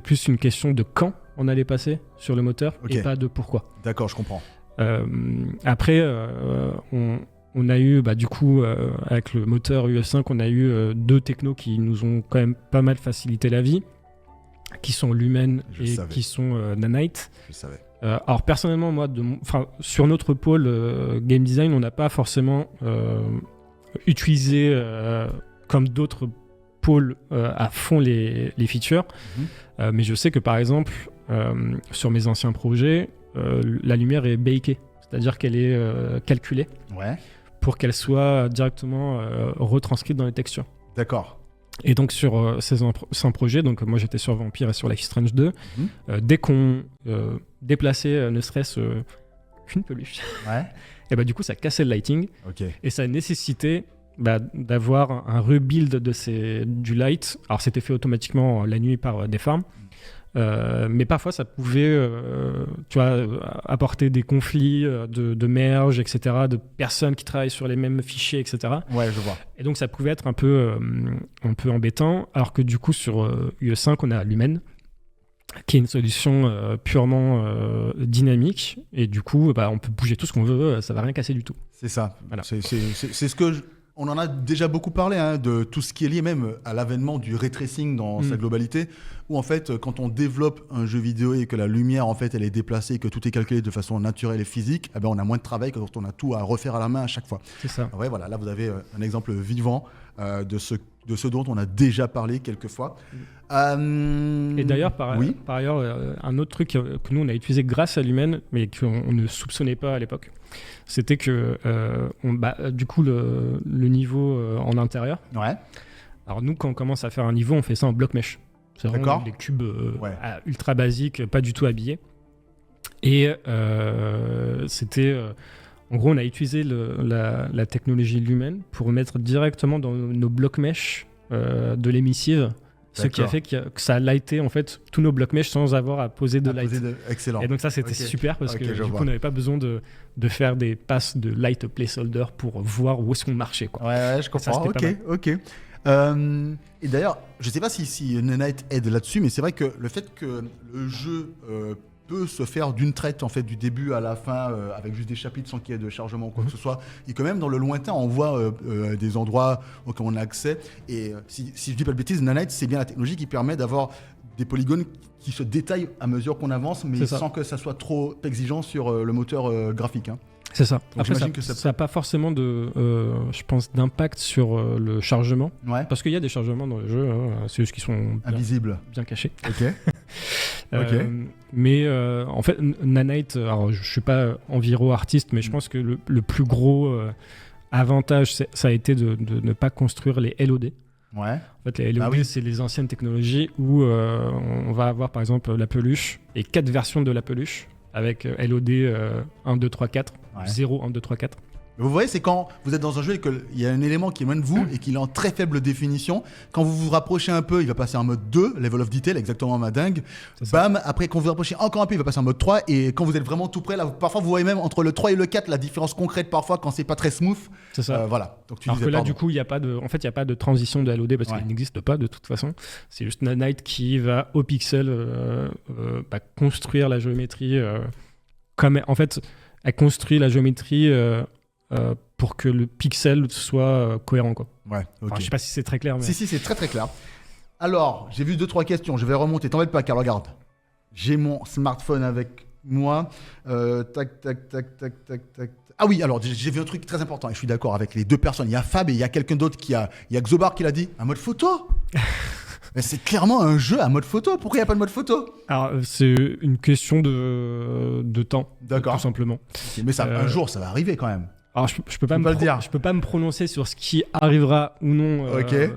plus une question de quand on allait passer sur le moteur, et pas de pourquoi. D'accord, je comprends. Après, on a eu, du coup, avec le moteur UE5, on a eu 2 technos qui nous ont quand même pas mal facilité la vie, qui sont Lumen qui sont Nanite. Je savais. Alors personnellement, moi, sur notre pôle game design, on n'a pas forcément utilisé comme d'autres pôles à fond les features. Mais je sais que par exemple, sur mes anciens projets, la lumière est bakée, c'est-à-dire qu'elle est calculée pour qu'elle soit directement retranscrite dans les textures. D'accord. Et donc sur ces anciens projets, donc moi j'étais sur Vampire et sur Life is Strange 2, dès qu'on déplaçait ne serait-ce qu'une peluche, et du coup ça cassait le lighting, et ça nécessitait d'avoir un rebuild du light. Alors c'était fait automatiquement la nuit par des farms, mais parfois ça pouvait apporter des conflits de merge, etc., de personnes qui travaillent sur les mêmes fichiers, etc. Ouais, je vois. Et donc ça pouvait être un peu embêtant, alors que du coup sur UE5 on a Lumen, qui est une solution purement dynamique, et du coup on peut bouger tout ce qu'on veut, ça va rien casser du tout. C'est ça. Voilà. C'est ce que on en a déjà beaucoup parlé, de tout ce qui est lié même à l'avènement du ray tracing dans sa globalité, où en fait, quand on développe un jeu vidéo et que la lumière, en fait, elle est déplacée et que tout est calculé de façon naturelle et physique, on a moins de travail quand on a tout à refaire à la main à chaque fois. C'est ça. Ouais, voilà, là, vous avez un exemple vivant de ce dont on a déjà parlé quelques fois. Et d'ailleurs, par ailleurs, un autre truc que nous, on a utilisé grâce à Lumen, mais qu'on ne soupçonnait pas à l'époque, c'était que, du coup, le niveau en intérieur. Ouais. Alors nous, quand on commence à faire un niveau, on fait ça en bloc mesh. C'est vraiment des cubes ultra basiques, pas du tout habillés. Et c'était... en gros, on a utilisé la technologie Lumen pour mettre directement dans nos blocs mesh de l'émissive, ce qui a fait que ça a lighté en fait tous nos blocs mesh sans avoir à poser de light. Excellent. Et donc ça, c'était super parce que du coup, on n'avait pas besoin de faire des passes de light placeholder pour voir où est-ce qu'on marchait, quoi. Ouais, je comprends. Ok. Et d'ailleurs, je sais pas si Nanite aide là-dessus, mais c'est vrai que le fait que le jeu peut se faire d'une traite en fait du début à la fin avec juste des chapitres sans qu'il y ait de chargement ou quoi que ce soit, et que même dans le lointain on voit des endroits auxquels on a accès, et si je dis pas de bêtises, Nanite c'est bien la technologie qui permet d'avoir des polygones qui se détaillent à mesure qu'on avance, mais sans que ça soit trop exigeant sur le moteur graphique, hein. C'est ça. Donc après, ça n'a pas forcément je pense, d'impact sur le chargement. Ouais. Parce qu'il y a des chargements dans le jeu, hein, c'est juste qu'ils sont invisibles, bien cachés. Ok. Mais en fait, Nanite, alors je suis pas enviro artiste, mais je pense que le plus gros avantage, ça a été de ne pas construire les LOD. Ouais. En fait, les LOD, c'est les anciennes technologies où on va avoir par exemple la peluche et 4 versions de la peluche. Avec LOD 1, 2, 3, 4, 0, 1, 2, 3, 4. Vous voyez, c'est quand vous êtes dans un jeu et qu'il y a un élément qui est loin de vous et qu'il est en très faible définition. Quand vous vous rapprochez un peu, il va passer en mode 2, level of detail, exactement ma dingue. Bam, après quand vous vous rapprochez encore un peu, il va passer en mode 3. Et quand vous êtes vraiment tout près, là, parfois vous voyez même entre le 3 et le 4 la différence concrète parfois quand c'est pas très smooth. C'est ça. Voilà. Donc, alors que là, du coup, il n'y a pas de transition de LOD parce qu'il n'existe pas de toute façon. C'est juste Nanite qui va au pixel construire la géométrie. En fait, elle construit la géométrie pour que le pixel soit cohérent, quoi. Ouais, ok. Enfin, je sais pas si c'est très clair. Mais... Si, c'est très très clair. Alors, j'ai vu 2-3 questions, je vais remonter. T'embête pas, car regarde. J'ai mon smartphone avec moi. Tac. Ah oui, alors j'ai vu un truc très important et je suis d'accord avec les deux personnes. Il y a Fab et il y a quelqu'un d'autre il y a Xobar qui l'a dit. Un mode photo. Mais c'est clairement un jeu à mode photo. Pourquoi il n'y a pas de mode photo ? Alors, c'est une question de temps, d'accord, tout simplement. Okay, mais ça, un jour, ça va arriver quand même. Alors, je peux pas me prononcer sur ce qui arrivera ou non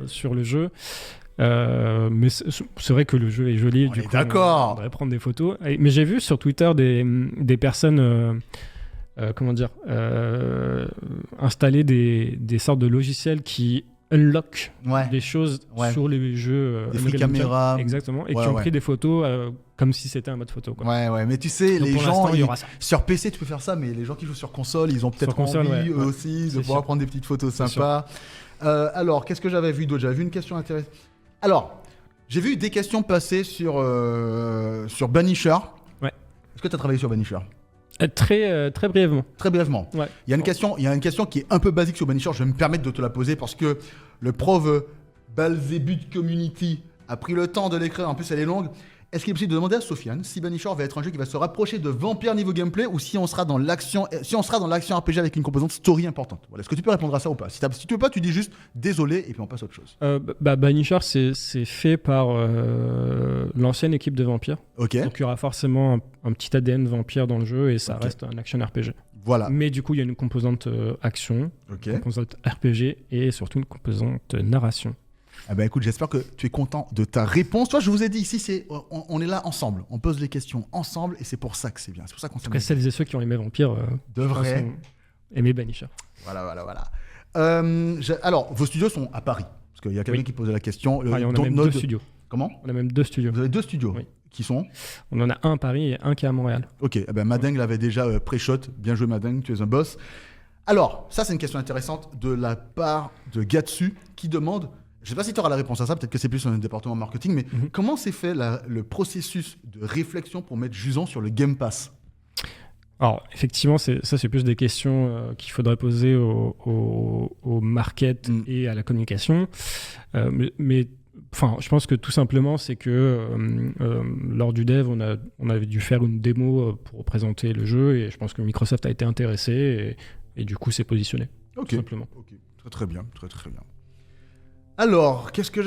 sur le jeu. Mais c'est vrai que le jeu est joli. Du coup, d'accord. On devrait prendre des photos. Mais j'ai vu sur Twitter des personnes... installer des sortes de logiciels qui unlock des choses sur les jeux. Des free caméras. Exactement. Et qui ont pris des photos comme si c'était un mode photo, quoi. Ouais. Mais tu sais, donc les gens, sur PC, tu peux faire ça, mais les gens qui jouent sur console, ils ont peut-être envie, eux aussi, de pouvoir prendre des petites photos sympas. Alors, qu'est-ce que j'avais vu d'autre ? J'avais vu une question intéressante. Alors, j'ai vu des questions passer sur Banisher. Ouais. Est-ce que tu as travaillé sur Banisher ? Très brièvement. Très brièvement. Ouais. Il y a une question qui est un peu basique sur Banisher. Je vais me permettre de te la poser parce que le prof Balzébut Community a pris le temps de l'écrire. En plus, elle est longue. Est-ce qu'il est possible de demander à Sofiane si Banisher va être un jeu qui va se rapprocher de Vampire niveau gameplay ou si on sera dans l'action RPG avec une composante story importante ? Voilà. Est-ce que tu peux répondre à ça ou pas ? Si tu veux pas, tu dis juste désolé et puis on passe à autre chose. Banisher, c'est fait par l'ancienne équipe de Vampire. Ok. Donc il y aura forcément un petit ADN Vampire dans le jeu et ça reste un action RPG. Voilà. Mais du coup, il y a une composante action, une composante RPG et surtout une composante narration. Ah bah écoute, j'espère que tu es content de ta réponse. Toi, je vous ai dit ici, on est là ensemble. On pose les questions ensemble et c'est pour ça que c'est bien. C'est pour ça qu'on en tout cas, celles et ceux qui ont aimé Vampire devraient aimer Banisher. Voilà. Alors, vos studios sont à Paris. Parce qu'il y a quelqu'un qui posait la question. On a même 2 studios. Comment ? On a même 2 studios. Vous avez 2 studios qui sont ? On en a un à Paris et un qui est à Montréal. Ok, Madingue l'avait déjà pré-shot. Bien joué Madingue, tu es un boss. Alors, ça c'est une question intéressante de la part de Gatsu qui demande... Je ne sais pas si tu auras la réponse à ça, peut-être que c'est plus un département marketing, mais comment s'est fait le processus de réflexion pour mettre Jusant sur le Game Pass ? Alors, effectivement, c'est plus des questions qu'il faudrait poser au market et à la communication. Mais je pense que tout simplement, c'est que lors du dev, on avait dû faire une démo pour présenter le jeu et je pense que Microsoft a été intéressé et du coup, s'est positionné. Tout simplement. Très bien. Alors, qu'est-ce que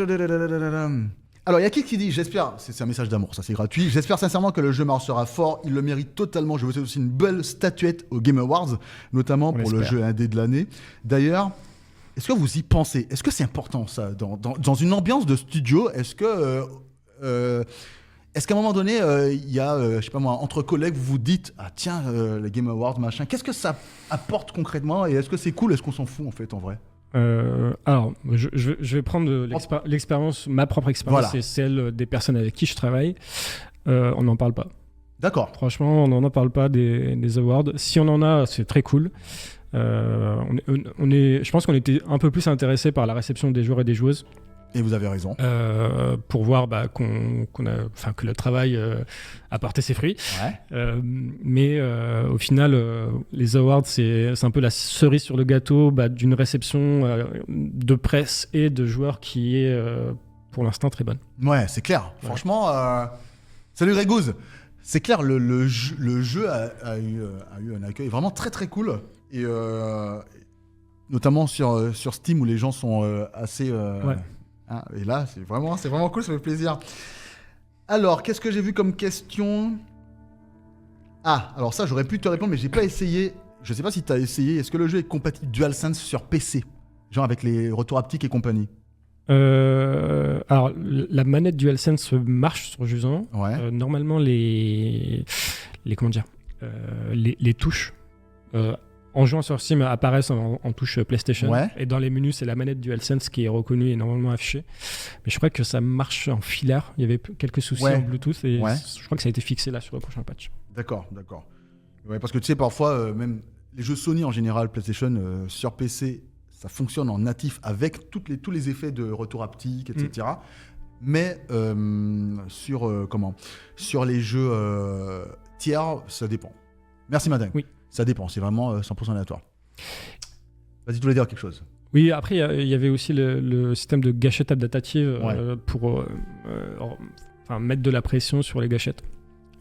Alors, il y a qui dit, j'espère, c'est un message d'amour, ça c'est gratuit, j'espère sincèrement que le jeu marchera fort, il le mérite totalement, je vous souhaite aussi une belle statuette aux Game Awards, notamment pour le jeu indé de l'année. D'ailleurs, est-ce que vous y pensez ? Est-ce que c'est important ça dans une ambiance de studio ? Est-ce Est-ce qu'à un moment donné, il y a, je sais pas moi, entre collègues, vous vous dites, ah tiens, les Game Awards, machin, qu'est-ce que ça apporte concrètement et est-ce que c'est cool, est-ce qu'on s'en fout en fait, en vrai? Alors, je vais prendre l'expérience, ma propre expérience, Voilà. et celle des personnes avec qui je travaille. On n'en parle pas. D'accord. Franchement, on n'en parle pas des awards. Si on en a, c'est très cool. Je pense qu'on était un peu plus intéressé par la réception des joueurs et des joueuses. Et vous avez raison. Pour voir que le travail a porté ses fruits. Ouais. Mais au final, les awards, c'est un peu la cerise sur le gâteau d'une réception de presse et de joueurs qui est pour l'instant très bonne. Ouais, c'est clair. Ouais. Franchement, salut Grégouze. C'est clair, le jeu a eu un accueil vraiment très très cool. Et notamment sur Steam où les gens sont assez... Ouais. Hein, et là, c'est vraiment cool, ça fait plaisir. Alors, qu'est-ce que j'ai vu comme question? Ah, alors ça, j'aurais pu te répondre, mais j'ai pas essayé. Je sais pas si tu as essayé. Est-ce que le jeu est compatible DualSense sur PC? Genre avec les retours haptiques et compagnie. Alors, la manette DualSense marche sur Jusant. Ouais. Normalement, les touches en jouant sur Steam apparaissent en touche PlayStation. Ouais. Et dans les menus, c'est la manette DualSense qui est reconnue et normalement affichée. Mais je crois que ça marche en filaire. Il y avait quelques soucis Ouais. en Bluetooth et Ouais. je crois que ça a été fixé là sur le prochain patch. D'accord. Ouais, parce que tu sais, parfois, même les jeux Sony en général, PlayStation, sur PC, ça fonctionne en natif avec tous les effets de retour haptique, etc. Mais sur les jeux tiers, ça dépend. Merci madame. Oui. Ça dépend, c'est vraiment 100% aléatoire. Vas-y, tu voulais dire quelque chose? Oui, après, il y avait aussi le système de gâchette adaptative pour mettre de la pression sur les gâchettes.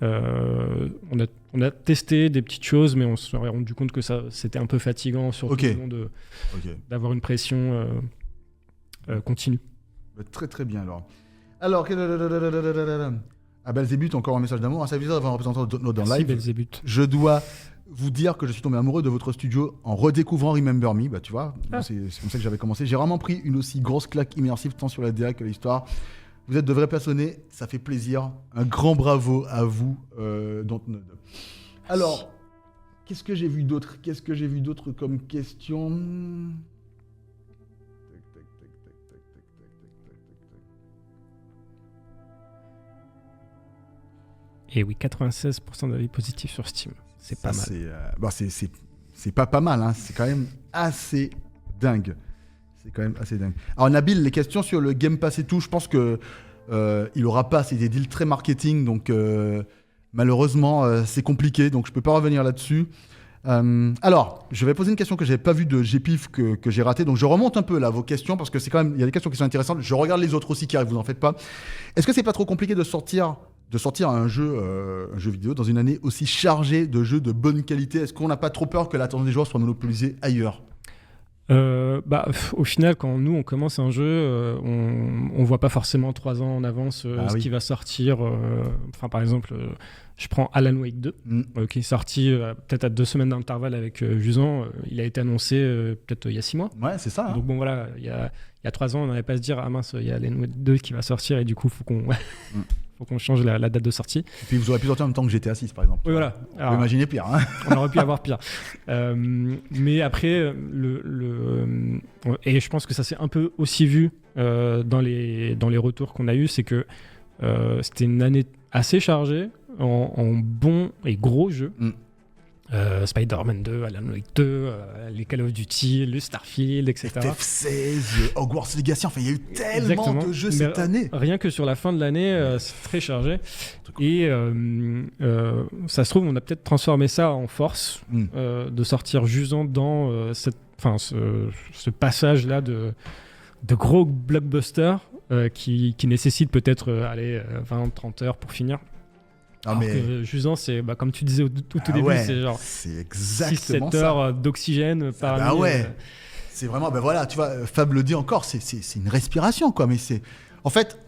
On a testé des petites choses, mais on s'est rendu compte que c'était un peu fatigant, surtout d'avoir une pression continue. Très très bien alors. Alors, Belzébuth, encore un message d'amour. Un service d'avoir un représentant de Node en Merci, live. Belzébuth. Je dois vous dire que je suis tombé amoureux de votre studio en redécouvrant Remember Me. Bah, tu vois, c'est comme ça que j'avais commencé. J'ai vraiment pris une aussi grosse claque immersive tant sur la DA que l'histoire. Vous êtes de vrais passionnés, ça fait plaisir. Un grand bravo à vous, Dontnod. Alors, qu'est-ce que j'ai vu d'autre comme question? Et oui, 96% d'avis positifs sur Steam. C'est pas mal. C'est pas mal, hein. C'est quand même assez dingue. Alors Nabil, les questions sur le Game Pass et tout, je pense que il aura pas, c'est des deals très marketing, donc malheureusement c'est compliqué, donc je peux pas revenir là-dessus. Alors, je vais poser une question que j'avais pas vue de GPIF que j'ai ratée, donc je remonte un peu là vos questions parce que c'est quand même, il y a des questions qui sont intéressantes. Je regarde les autres aussi qui arrivent, vous en faites pas. Est-ce que c'est pas trop compliqué de sortir un jeu vidéo dans une année aussi chargée de jeux de bonne qualité? Est-ce qu'on n'a pas trop peur que l'attention des joueurs soit monopolisée ailleurs? Au final, quand nous on commence un jeu, on voit pas forcément 3 ans en avance ce qui va sortir. Par exemple, je prends Alan Wake 2, qui est sorti peut-être à 2 semaines d'intervalle avec Jusant. Il a été annoncé peut-être il y a 6 mois. Ouais, c'est ça. Hein. Donc bon, voilà, il y a 3 ans, on n'allait pas se dire ah mince, il y a Alan Wake 2 qui va sortir et du coup, faut qu'on change la date de sortie. Et puis vous aurez pu sortir en même temps que GTA 6 par exemple. Oui, voilà. Alors, imaginez pire. Hein. On aurait pu avoir pire. Mais après, et je pense que ça s'est un peu aussi vu dans les retours qu'on a eus, c'est que c'était une année assez chargée en bons et gros jeux. Spider-Man 2, Alan Wake 2, les Call of Duty, le Starfield, etc. FF16, Hogwarts Legacy, enfin il y a eu tellement de jeux cette année. Rien que sur la fin de l'année, c'est très chargé. Et ça se trouve, on a peut-être transformé ça en force de sortir Jusant dans ce passage-là de gros blockbusters qui nécessitent peut-être 20-30 heures pour finir. Alors que Jusant, c'est comme tu disais au tout début, c'est genre 6-7 heures d'oxygène par nuit. C'est vraiment, voilà, tu vois, Fab le dit encore, c'est une respiration, quoi. Mais c'est. En fait,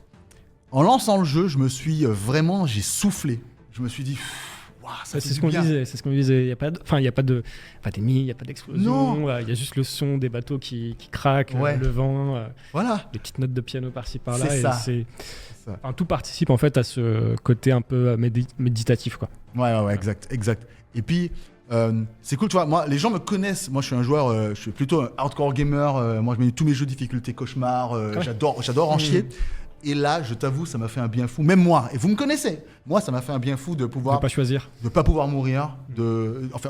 en lançant le jeu, j'ai soufflé. Je me suis dit, ça c'est ce qu'on disait. C'est ce qu'on disait. Il y a pas de d'ennemis, il y a pas d'explosion. Il y a juste le son des bateaux qui craquent, le vent. Voilà. Des petites notes de piano par-ci par-là. C'est et ça. Enfin, tout participe en fait à ce côté un peu méditatif, quoi. Ouais, exact. Et puis, c'est cool, tu vois. Moi, les gens me connaissent. Moi, je suis un joueur, je suis plutôt un hardcore gamer. Moi, je mets tous mes jeux difficulté cauchemar. J'adore en chier. Et là, je t'avoue, ça m'a fait un bien fou. Même moi. Et vous me connaissez. Moi, ça m'a fait un bien fou de pouvoir. De pas choisir. De pas pouvoir mourir. Enfin,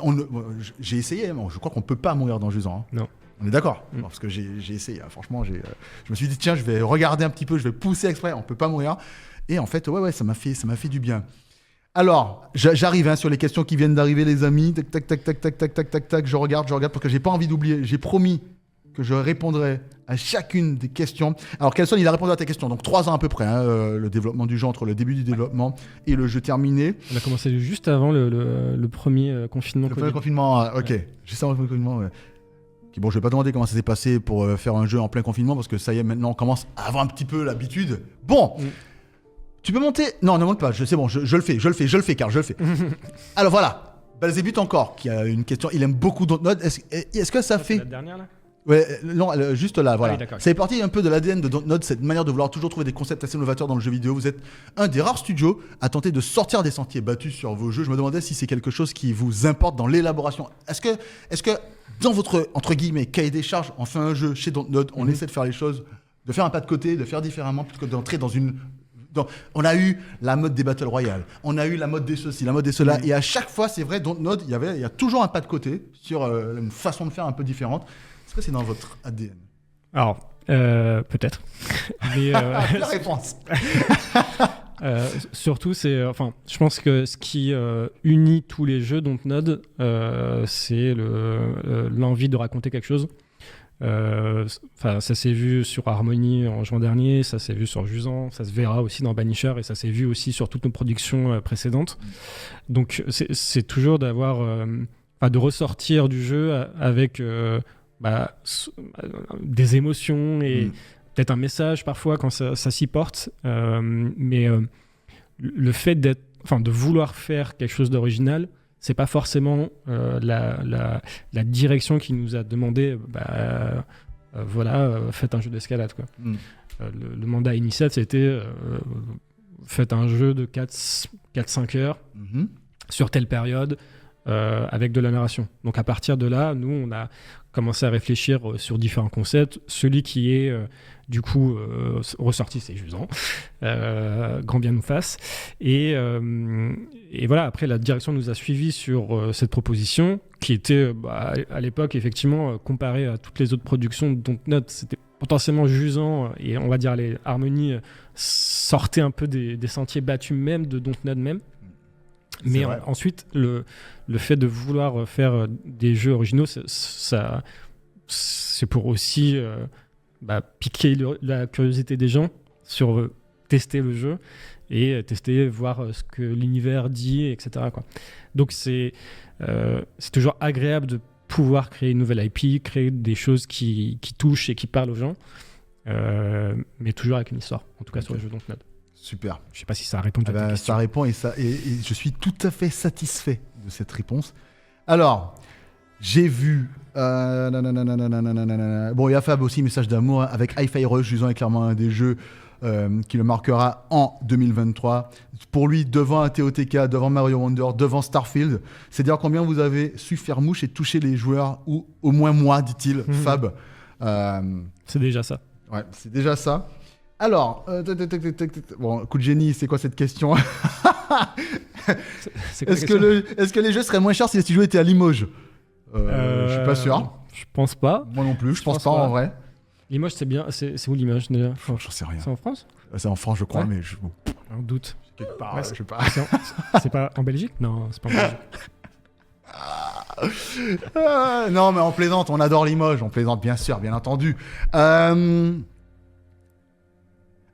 j'ai essayé. Bon, je crois qu'on peut pas mourir dans Jusant. Non. On est d'accord, parce que j'ai essayé. Franchement, je me suis dit tiens, je vais regarder un petit peu, je vais pousser exprès. On peut pas mourir. Et en fait, ouais, ça m'a fait du bien. Alors, j'arrive sur les questions qui viennent d'arriver, les amis. Tac. Je regarde parce que j'ai pas envie d'oublier. J'ai promis que je répondrai à chacune des questions. Alors, Kelson, il a répondu à tes questions. Donc 3 ans à peu près, le développement du jeu, entre le début du développement et le jeu terminé. On a commencé juste avant le premier confinement. Le premier confinement, ok. Ouais. Juste avant le premier confinement, ouais. Bon, je vais pas demander comment ça s'est passé pour faire un jeu en plein confinement parce que ça y est, maintenant on commence à avoir un petit peu l'habitude. Bon, tu peux monter. Non, ne monte pas. C'est bon, je le fais, Karl, je le fais. Alors voilà, Belzébuth encore, qui a une question. Il aime beaucoup Dontnod. Est-ce que ça fait. La dernière là. Ouais, non, juste là, voilà. Ah oui, ça fait partie un peu de l'ADN de Dontnod, cette manière de vouloir toujours trouver des concepts assez novateurs dans le jeu vidéo. Vous êtes un des rares studios à tenter de sortir des sentiers battus sur vos jeux. Je me demandais si c'est quelque chose qui vous importe dans l'élaboration. Est-ce que dans votre, entre guillemets, cahier des charges, on fait un jeu chez Dontnod, on essaie de faire les choses, de faire un pas de côté, de faire différemment, plutôt que d'entrer dans une... on a eu la mode des Battle Royale, on a eu la mode des ceci, la mode des cela, et à chaque fois, c'est vrai, Dontnod, il y a toujours un pas de côté sur une façon de faire un peu différente. Est-ce que c'est dans votre ADN? Alors, peut-être. Mais, la réponse. Surtout, je pense que ce qui unit tous les jeux Dontnod, c'est l'envie de raconter quelque chose. Ça s'est vu sur Harmony en juin dernier, ça s'est vu sur Jusant, ça se verra aussi dans Banisher et ça s'est vu aussi sur toutes nos productions précédentes. Donc, c'est toujours d'avoir, de ressortir du jeu avec des émotions et peut-être un message parfois quand ça s'y porte, mais le fait de vouloir faire quelque chose d'original, c'est pas forcément la direction qui nous a demandé faites un jeu d'escalade, quoi. Le mandat initial, c'était faites un jeu de 4-5 heures sur telle période avec de la narration. Donc à partir de là, nous on a commencé à réfléchir sur différents concepts. Celui qui est du coup ressorti, c'est Jusant, grand bien nous fasse. Et voilà, après la direction nous a suivis sur cette proposition qui était à l'époque effectivement comparée à toutes les autres productions de Dontnod, c'était potentiellement Jusant et on va dire les Harmony sortaient un peu des sentiers battus même de Dontnod même. Mais ensuite, le fait de vouloir faire des jeux originaux, c'est pour aussi piquer la curiosité des gens sur tester le jeu et tester, voir ce que l'univers dit, etc., quoi. Donc c'est toujours agréable de pouvoir créer une nouvelle IP, créer des choses qui touchent et qui parlent aux gens, mais toujours avec une histoire, en tout cas sur les jeux Dontnod. Super. Je sais pas si ça répond à ta question. Ça répond et je suis tout à fait satisfait de cette réponse. Alors, j'ai vu... Bon, il y a Fab aussi, message d'amour avec Hi-Fi Rush. Jusant est clairement un des jeux qui le marquera en 2023. Pour lui, devant un TOTK, devant Mario Wonder, devant Starfield. C'est dire combien vous avez su faire mouche et toucher les joueurs, ou au moins moi, dit-il, Fab. C'est déjà ça. Ouais, c'est déjà ça. Alors, bon, coup de génie, c'est quoi cette question? Est-ce que les jeux seraient moins chers si les studios étaient à Limoges? Je suis pas sûr. Je pense pas. Moi non plus, je pense pas en vrai. Limoges, c'est bien. C'est où Limoges déjà? J'en sais rien. C'est en France? C'est en France, je crois, mais un doute. Quelque part, je sais pas. C'est pas en Belgique? Non, c'est pas en Belgique. Non, mais on plaisante, on adore Limoges, on plaisante bien sûr, bien entendu.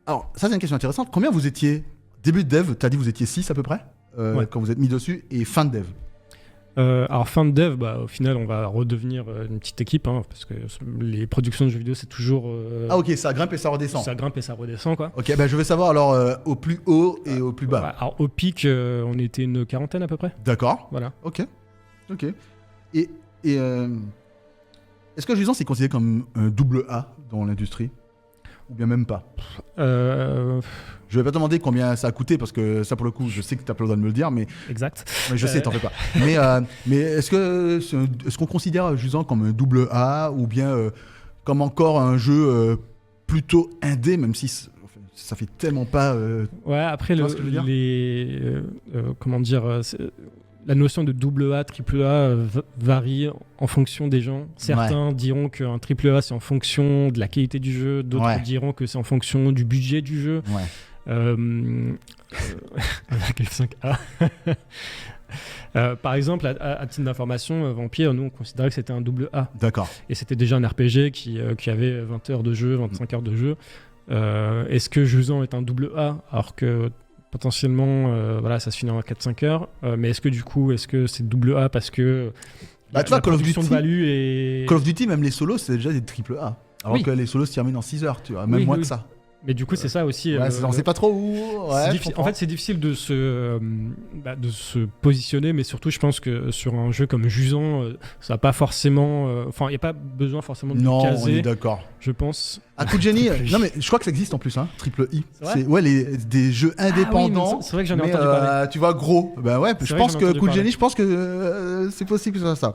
Alors, ça, c'est une question intéressante. Combien vous étiez début de dev? Tu as dit vous étiez 6 à peu près quand vous êtes mis dessus, et fin de dev? Alors fin de dev, au final on va redevenir une petite équipe, hein, parce que les productions de jeux vidéo c'est toujours... Ah ok, ça grimpe et ça redescend. Ça grimpe et ça redescend quoi. Ok, je vais savoir alors au plus haut et au plus bas. Ouais, alors au pic, on était une quarantaine à peu près. D'accord. Voilà. Ok. Et est-ce que Jusant c'est considéré comme un double A dans l'industrie? Ou bien même pas? Je vais pas te demander combien ça a coûté parce que ça pour le coup je sais que tu as pas le droit de me le dire mais exact. Mais je sais, t'en fais pas. Mais est-ce qu'on considère Jusant comme un double A ou bien comme encore un jeu plutôt indé, même si ça fait tellement pas. Ouais, après comment dire, la notion de double A, triple A varie en fonction des gens. Certains diront qu'un triple A c'est en fonction de la qualité du jeu, d'autres diront que c'est en fonction du budget du jeu. Avec F5A. Par exemple, à titre d'information, Vampire, nous on considérait que c'était un double A. D'accord. Et c'était déjà un RPG qui avait 20 heures de jeu, 25 heures de jeu. Est-ce que Jusant est un double A alors que potentiellement ça se finit en 4-5 heures, mais est-ce que c'est double A parce que tu vois, Call of Duty, de value et... Call of Duty, même les solos, c'est déjà des triple A. Alors que les solos se terminent en 6 heures, tu vois, même moins que ça. Mais du coup, c'est ça aussi. On sait pas trop où. En fait, c'est difficile de se positionner, mais surtout, je pense que sur un jeu comme Jusant, ça n'a pas forcément. Enfin, il n'y a pas besoin forcément de le caser. Non, on est d'accord. Je pense. À coup de génie. Non, mais je crois que ça existe en plus, hein, triple I. C'est des jeux indépendants. C'est vrai que j'en ai entendu parler. Tu vois, gros. Je pense que coup de génie, je pense que c'est possible que ce soit ça.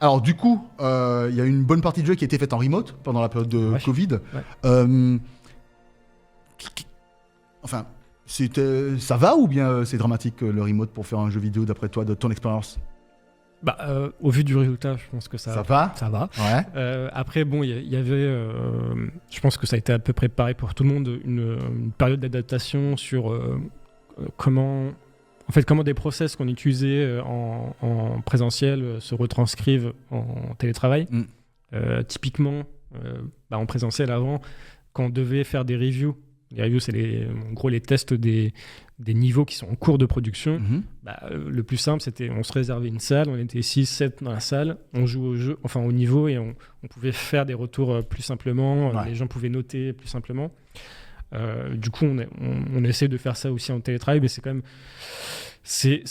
Alors, du coup, il y a une bonne partie de jeu qui a été faite en remote pendant la période de Covid. Enfin, ça va ou bien c'est dramatique le remote pour faire un jeu vidéo d'après toi, de ton expérience? Au vu du résultat, je pense que ça va. Ça va. Ouais. Après, bon, il y avait, je pense que ça a été à peu près pareil pour tout le monde, une période d'adaptation sur comment des process qu'on utilisait en présentiel se retranscrivent en télétravail. Typiquement, en présentiel avant, quand on devait faire des reviews, les reviews c'est en gros les tests des niveaux qui sont en cours de production. Le plus simple c'était on se réservait une salle, on était 6-7 dans la salle, on joue au jeu, au niveau et on pouvait faire des retours plus simplement, les gens pouvaient noter plus simplement. Du coup, on essaie de faire ça aussi en télétravail, mais c'est quand même c'est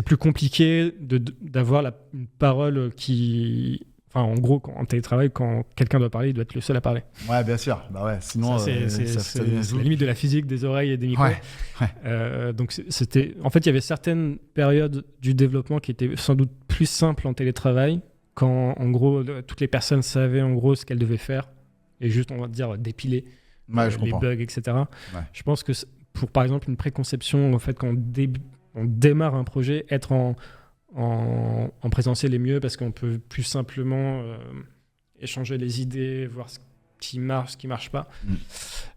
plus compliqué d'avoir une parole qui... Enfin, en gros, en télétravail, quand quelqu'un doit parler, il doit être le seul à parler. Ouais, bien sûr. Sinon, c'est la limite de la physique, des oreilles et des micros. Donc, en fait, il y avait certaines périodes du développement qui étaient sans doute plus simples en télétravail, quand, en gros, toutes les personnes savaient, en gros, ce qu'elles devaient faire. Et juste, on va dire, dépiler les bugs, etc. Je pense que pour, par exemple, une préconception, en fait, quand on démarre un projet, être en présentiel est mieux parce qu'on peut plus simplement échanger les idées, voir ce qui marche, ce qui marche pas.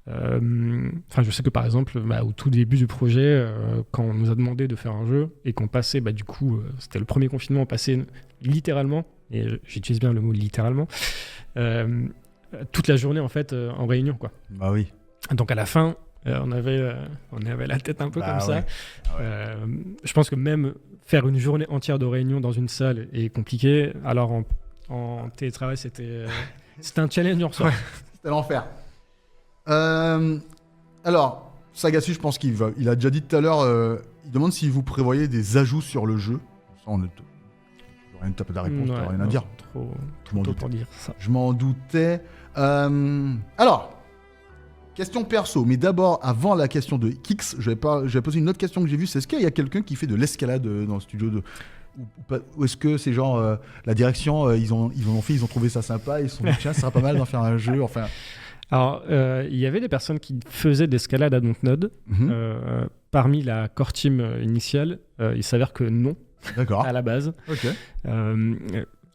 Je sais que, par exemple, au tout début du projet, quand on nous a demandé de faire un jeu et qu'on passait, du coup, c'était le premier confinement, on passait littéralement, et j'utilise bien le mot littéralement, toute la journée en fait en réunion quoi. Oui. Donc à la fin on avait la tête un peu comme ça. Je pense que même faire une journée entière de réunion dans une salle est compliqué. Alors en télétravail c'était un challenge en soi. C'était l'enfer. Alors Sagassu, je pense qu'il a déjà dit tout à l'heure, il demande si vous prévoyez des ajouts sur le jeu. Ça, on rien de taper la réponse, t'as rien à dire. Trop tôt pour dire ça. Je m'en doutais. Alors, question perso, mais d'abord, avant la question de Kix, je vais poser une autre question que j'ai vue. C'est est-ce qu'il y a quelqu'un qui fait de l'escalade dans le studio ou est-ce que c'est genre la direction, ils ont trouvé ça sympa, ils se sont dit tiens, ça sera pas mal d'en faire un jeu, enfin. Alors, il y avait des personnes qui faisaient de l'escalade à Dontnod. Parmi la core team initiale, il s'avère que non. D'accord. À la base. Ok.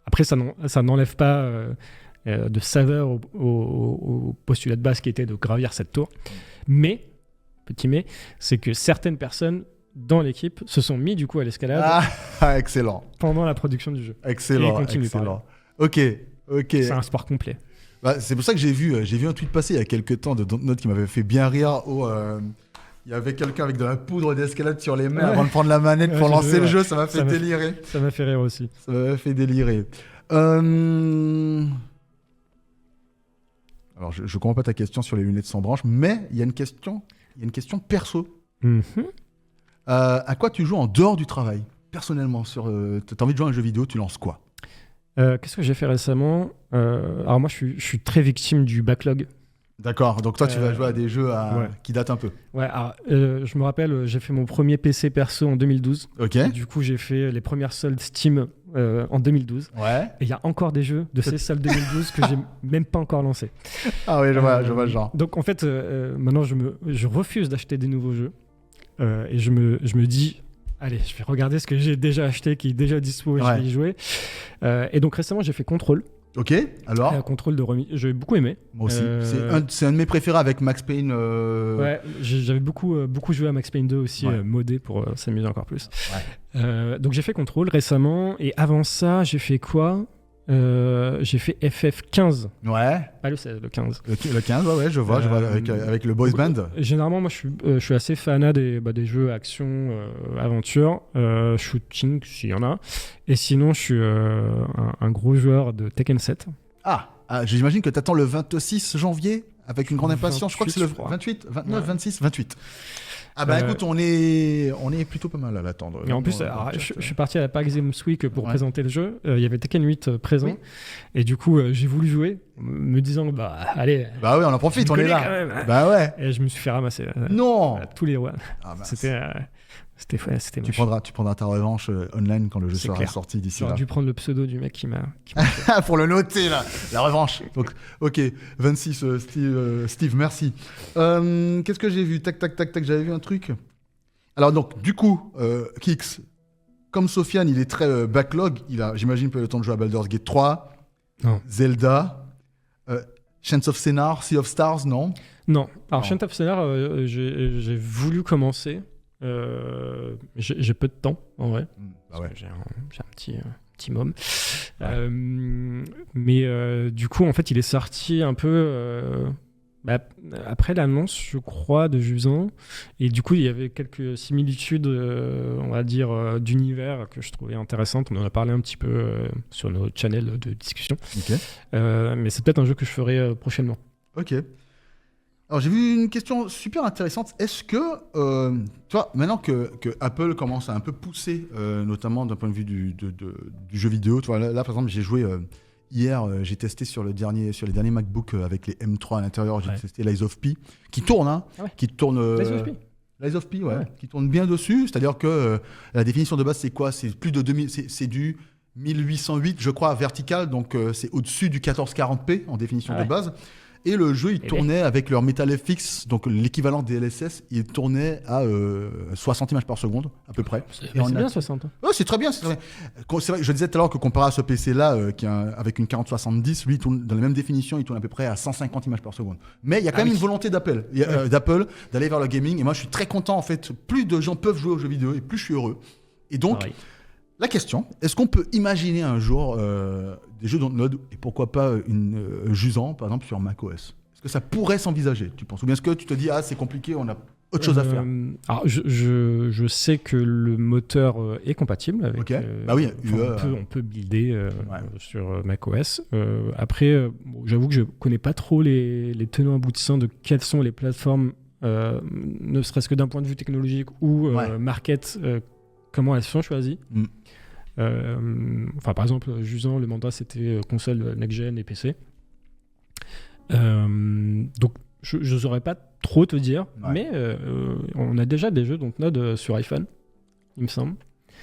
Après, ça n'enlève pas de saveur au postulat de base qui était de gravir cette tour. Mais, petit mais, c'est que certaines personnes dans l'équipe se sont mis du coup à l'escalade. Excellent. Pendant la production du jeu. Excellent. Ok. C'est un sport complet. C'est pour ça que j'ai vu un tweet passer il y a quelques temps de Dontnod qui m'avait fait bien rire. Il y avait quelqu'un avec de la poudre d'escalade sur les mains avant de prendre la manette pour lancer le jeu. Ça m'a fait délirer. Ça m'a fait rire aussi. Ça m'a fait délirer. Alors, je comprends pas ta question sur les lunettes sans branche, mais il y a une question perso. À quoi tu joues en dehors du travail, personnellement t'as envie de jouer à un jeu vidéo, tu lances quoi? Qu'est-ce que j'ai fait récemment? Alors moi, je suis très victime du backlog. D'accord, donc toi tu vas jouer à des jeux qui datent un peu. Ouais, alors, je me rappelle, j'ai fait mon premier PC perso en 2012. Ok. Et du coup, j'ai fait les premières soldes Steam en 2012. Ouais. Et il y a encore des jeux de ces soldes 2012 que j'ai même pas encore lancés. Ah oui, je vois le genre. Donc en fait, maintenant, je refuse d'acheter des nouveaux jeux. Et je me dis, allez, je vais regarder ce que j'ai déjà acheté, qui est déjà dispo, et je vais y jouer. Et donc récemment, j'ai fait Control. Ok, alors Control de remise, j'ai beaucoup aimé. Moi aussi. C'est un de mes préférés avec Max Payne. Ouais, j'avais beaucoup joué à Max Payne 2 aussi, modé pour s'amuser encore plus. Ouais. Donc j'ai fait Control récemment, et avant ça, j'ai fait quoi? J'ai fait FF15. Ouais. Pas le 16, le 15. Le 15, ouais, je vois avec le boys band. Généralement, moi, je suis assez fanat des jeux action, aventure, shooting, s'il y en a. Et sinon, je suis un gros joueur de Tekken 7. Ah, j'imagine que tu attends le 26 janvier avec une grande impatience. Je crois que c'est le 28, 29, 26, 28. Ah bah écoute, on est plutôt pas mal à l'attendre. Et en plus, je suis parti à la PAX Games Week pour présenter le jeu. Il y avait Tekken 8 présent. Oui. Et du coup, j'ai voulu jouer, me disant, allez. Bah ouais, on en profite, on est là. Quand même, hein. Bah ouais. Et je me suis fait ramasser. Non. Tous les rois. Ah bah, c'était tu prendras ta revanche online quand le jeu sera sorti d'ici là. J'aurais dû prendre le pseudo du mec qui m'a pour le noter là, la revanche. Donc, ok, 26 Steve, merci. Qu'est-ce que j'ai vu? Tac, j'avais vu un truc. Alors donc, du coup, Kix, comme Sofiane, il est très backlog, il a, j'imagine, pas eu le temps de jouer à Baldur's Gate 3, non. Zelda, Chants of Sennar, Sea of Stars, non? Non. Alors, Chants of Sennar, j'ai voulu commencer. J'ai peu de temps en vrai. Bah ouais. J'ai un petit môme. Mais du coup, en fait, il est sorti un peu après l'annonce, je crois, de Jusant. Et du coup, il y avait quelques similitudes, on va dire, d'univers que je trouvais intéressantes. On en a parlé un petit peu sur nos channels de discussion. Okay. Mais c'est peut-être un jeu que je ferai prochainement. Ok. Alors, j'ai vu une question super intéressante. Est-ce que, tu vois, maintenant que Apple commence à un peu pousser, notamment d'un point de vue du jeu vidéo, tu vois, là par exemple, j'ai joué hier, j'ai testé sur les derniers MacBook avec les M3 à l'intérieur, j'ai testé Lies of P, qui tourne, qui tourne... Lies of P, qui tourne bien dessus. C'est-à-dire que la définition de base, c'est quoi? C'est plus de 2000, c'est du 1808, je crois, vertical, donc c'est au-dessus du 1440p en définition de base. Et le jeu, il tournait avec leur MetalFX, donc l'équivalent des DLSS, il tournait à 60 images par seconde, à peu près. C'est bien 60. Ouais, c'est très bien. C'est vrai, je disais tout à l'heure que comparé à ce PC-là, avec une 4070, lui, il tourne, dans la même définition, il tourne à peu près à 150 images par seconde. Mais il y a quand même une volonté d'Apple d'aller vers le gaming. Et moi, je suis très content, en fait. Plus de gens peuvent jouer aux jeux vidéo, et plus je suis heureux. Et donc... La question, est-ce qu'on peut imaginer un jour des jeux Dontnod et pourquoi pas une Jusant, par exemple, sur macOS? Est-ce que ça pourrait s'envisager, tu penses? Ou bien est-ce que tu te dis, c'est compliqué, on a autre chose à faire? Alors, je sais que le moteur est compatible avec... bah oui, on peut builder sur macOS. Après, j'avoue que je ne connais pas trop les tenants aboutissants de quelles sont les plateformes, ne serait-ce que d'un point de vue technologique ou market, comment elles sont choisies. Par exemple, Jusant, le mandat, c'était console next-gen et PC. Donc, je ne saurais pas trop te dire, mais on a déjà des jeux Dontnod sur iPhone, il me semble.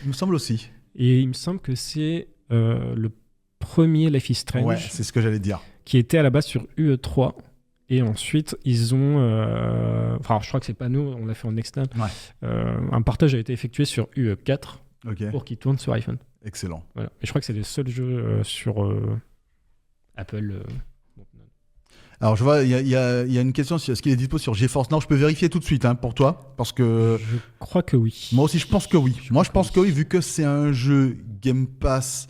Il me semble aussi. Et il me semble que c'est le premier Life is Strange. Ouais, c'est ce que j'allais dire. Qui était à la base sur UE3. Et ensuite, ils ont... je crois que c'est pas nous, on l'a fait en externe. Un partage a été effectué sur UE4 pour qu'il tourne sur iPhone. Excellent. Voilà. Et je crois que c'est les seuls jeux sur Apple. Alors, je vois, il y a une question sur ce qu'il est dispo sur GeForce Now. Je peux vérifier tout de suite pour toi, parce que... Je crois que oui. Moi aussi, je pense que oui. Moi, je pense que oui, vu que c'est un jeu Game Pass...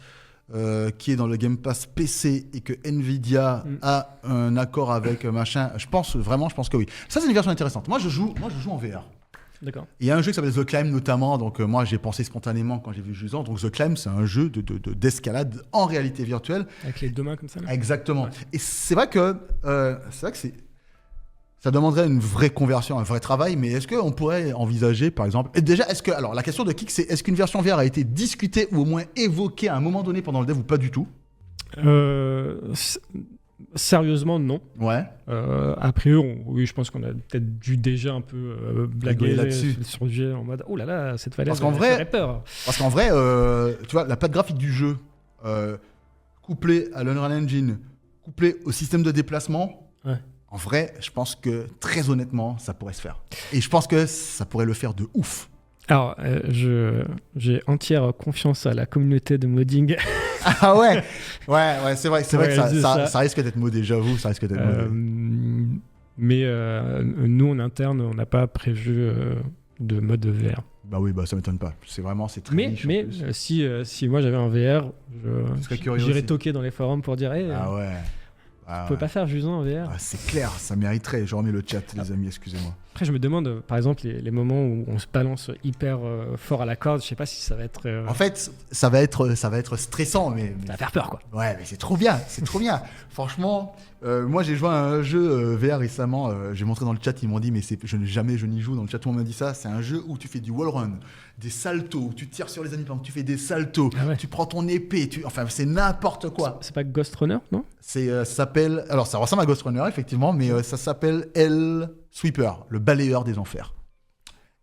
qui est dans le Game Pass PC et que Nvidia a un accord avec machin, je pense que oui. Ça, c'est une version intéressante. Moi, je joue en VR. D'accord. Il y a un jeu qui s'appelle The Climb notamment, donc moi j'ai pensé spontanément quand j'ai vu Jusant. Donc The Climb, c'est un jeu d'escalade en réalité virtuelle. Avec les deux mains comme ça là. Exactement. Ouais. Et c'est vrai que ça demanderait une vraie conversion, un vrai travail, mais est-ce qu'on pourrait envisager, par exemple... Et déjà, alors la question de Kik, c'est est-ce qu'une version VR a été discutée ou au moins évoquée à un moment donné pendant le dev ou pas du tout? Sérieusement, non. Ouais. Après, oui, je pense qu'on a peut-être dû déjà un peu blaguer là-dessus. sur le sujet en mode oh là là, cette falaise, Parce qu'en vrai, ça fait peur. Parce qu'en vrai, tu vois, la patte graphique du jeu, couplée à l'Unreal Engine, couplée au système de déplacement, Ouais. en vrai, je pense que très honnêtement, ça pourrait se faire. Et je pense que ça pourrait le faire de ouf. Alors, j'ai entière confiance à la communauté de modding. Ah ouais, c'est vrai que Ouais, ça risque d'être modé, j'avoue, ça risque d'être modé. Mais nous, en interne, on n'a pas prévu de mode VR. Bah oui, ça m'étonne pas. C'est très Mais, niche, en mais plus. si moi j'avais un VR, serais curieux j'irais aussi. toquer dans les forums pour dire hey, Ah ouais. vous pouvez pas faire Jusant en VR. Ah, c'est clair, ça mériterait. Je remets le chat, les amis, excusez-moi. Après, je me demande, par exemple, les moments où on se balance hyper fort à la corde, je sais pas si ça va être. En fait, ça va être stressant, mais ça va faire peur, quoi. ouais, mais c'est trop bien, Franchement, moi j'ai joué à un jeu VR récemment. J'ai montré dans le chat, ils m'ont dit, mais jamais je n'y joue. Dans le chat, tout le monde m'a dit ça. C'est un jeu où tu fais du wall run, des saltos, tu tires sur les ennemis, tu fais des saltos, Ah ouais. tu prends ton épée, enfin c'est n'importe quoi. C'est pas Ghost Runner, non? Ça s'appelle, alors ça ressemble à Ghost Runner effectivement, mais ça s'appelle Hell Sweeper, le balayeur des enfers.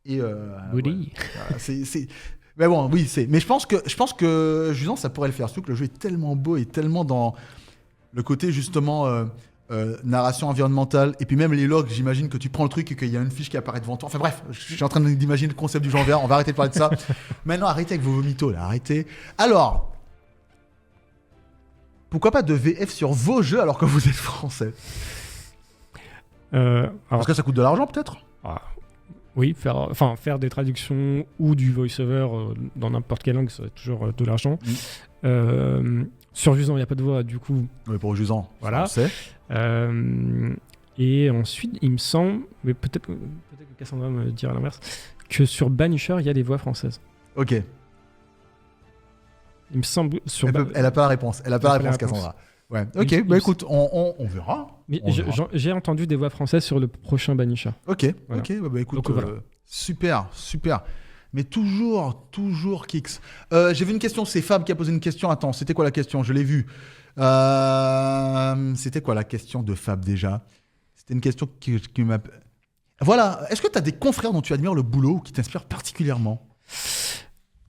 Et Oui. mais bon, oui, mais je pense que justement ça pourrait le faire, surtout que le jeu est tellement beau et tellement dans le côté justement narration environnementale, et puis même les logs, j'imagine que tu prends le truc et qu'il y a une fiche qui apparaît devant toi. Enfin bref, je suis en train d'imaginer le concept du jeu en VR, on va arrêter de parler de ça. Maintenant, arrêtez avec vos vomitos là, arrêtez. Alors, pourquoi pas de VF sur vos jeux alors que vous êtes français? Parce que ça coûte de l'argent peut-être? Oui, faire des traductions ou du voice-over dans n'importe quelle langue, c'est toujours de l'argent. Sur Jusant, il n'y a pas de voix, du coup. Oui, pour Jusant, voilà. ça, on sait. Et ensuite, il me semble, mais peut-être que Cassandra me dira l'inverse, que sur Banisher, il y a des voix françaises. Ok. Il me semble sur. Elle n'a pas la réponse. Elle n'a pas la réponse, Cassandra. Ouais. Ok, écoute, on verra. Mais j'ai entendu des voix françaises sur le prochain Banisher. Ok, voilà. Ok, écoute, donc, voilà. Super. Mais toujours Kix. J'ai vu une question, c'est Fab qui a posé une question. Attends, c'était quoi la question? Je l'ai vue. C'était quoi la question de Fab déjà? C'était une question qui m'a... Voilà, est-ce que tu as des confrères dont tu admires le boulot ou qui t'inspirent particulièrement?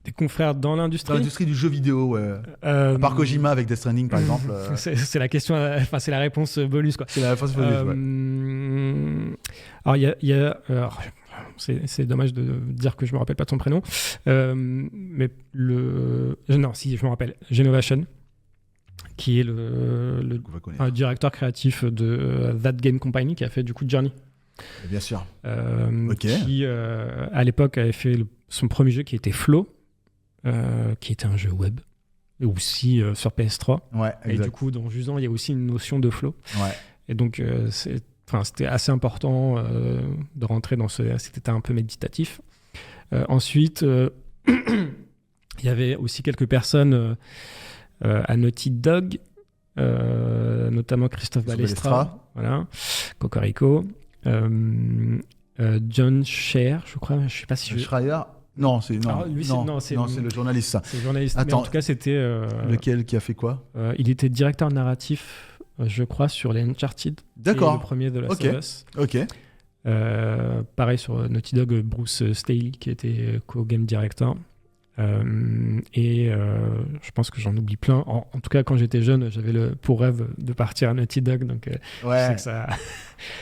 Des confrères dans l'industrie? Dans l'industrie du jeu vidéo, ouais. À part Kojima avec Death Stranding, par exemple. C'est la question, enfin c'est la réponse bonus, quoi. C'est la réponse bonus, ouais. Alors, il y a c'est dommage de dire que je me rappelle pas de son prénom, mais non, si je me rappelle, Genovation, qui est le directeur créatif de That Game Company, qui a fait du coup Journey. Bien sûr. Qui à l'époque avait fait son premier jeu qui était Flow, qui était un jeu web, et aussi sur PS3. Ouais, exact. Et du coup, dans Jusant, il y a aussi une notion de flow. Ouais. Et donc, c'était assez important de rentrer dans cet état un peu méditatif. Ensuite, il y avait aussi quelques personnes à Naughty Dog, notamment Christophe Balestra, voilà, Cocorico, John Scher, je crois, je sais pas si Schreier. Non, c'est le journaliste, ça. C'est le journaliste. Attends, mais en tout cas, c'était... lequel qui a fait quoi? Il était directeur narratif, je crois, sur les Uncharted. D'accord. Le premier de Last of Us. Ok. Pareil sur Naughty Dog, Bruce Staley, qui était co-game director. Et je pense que j'en oublie plein. En tout cas, quand j'étais jeune, j'avais pour rêve de partir à Naughty Dog. Donc, je sais que ça...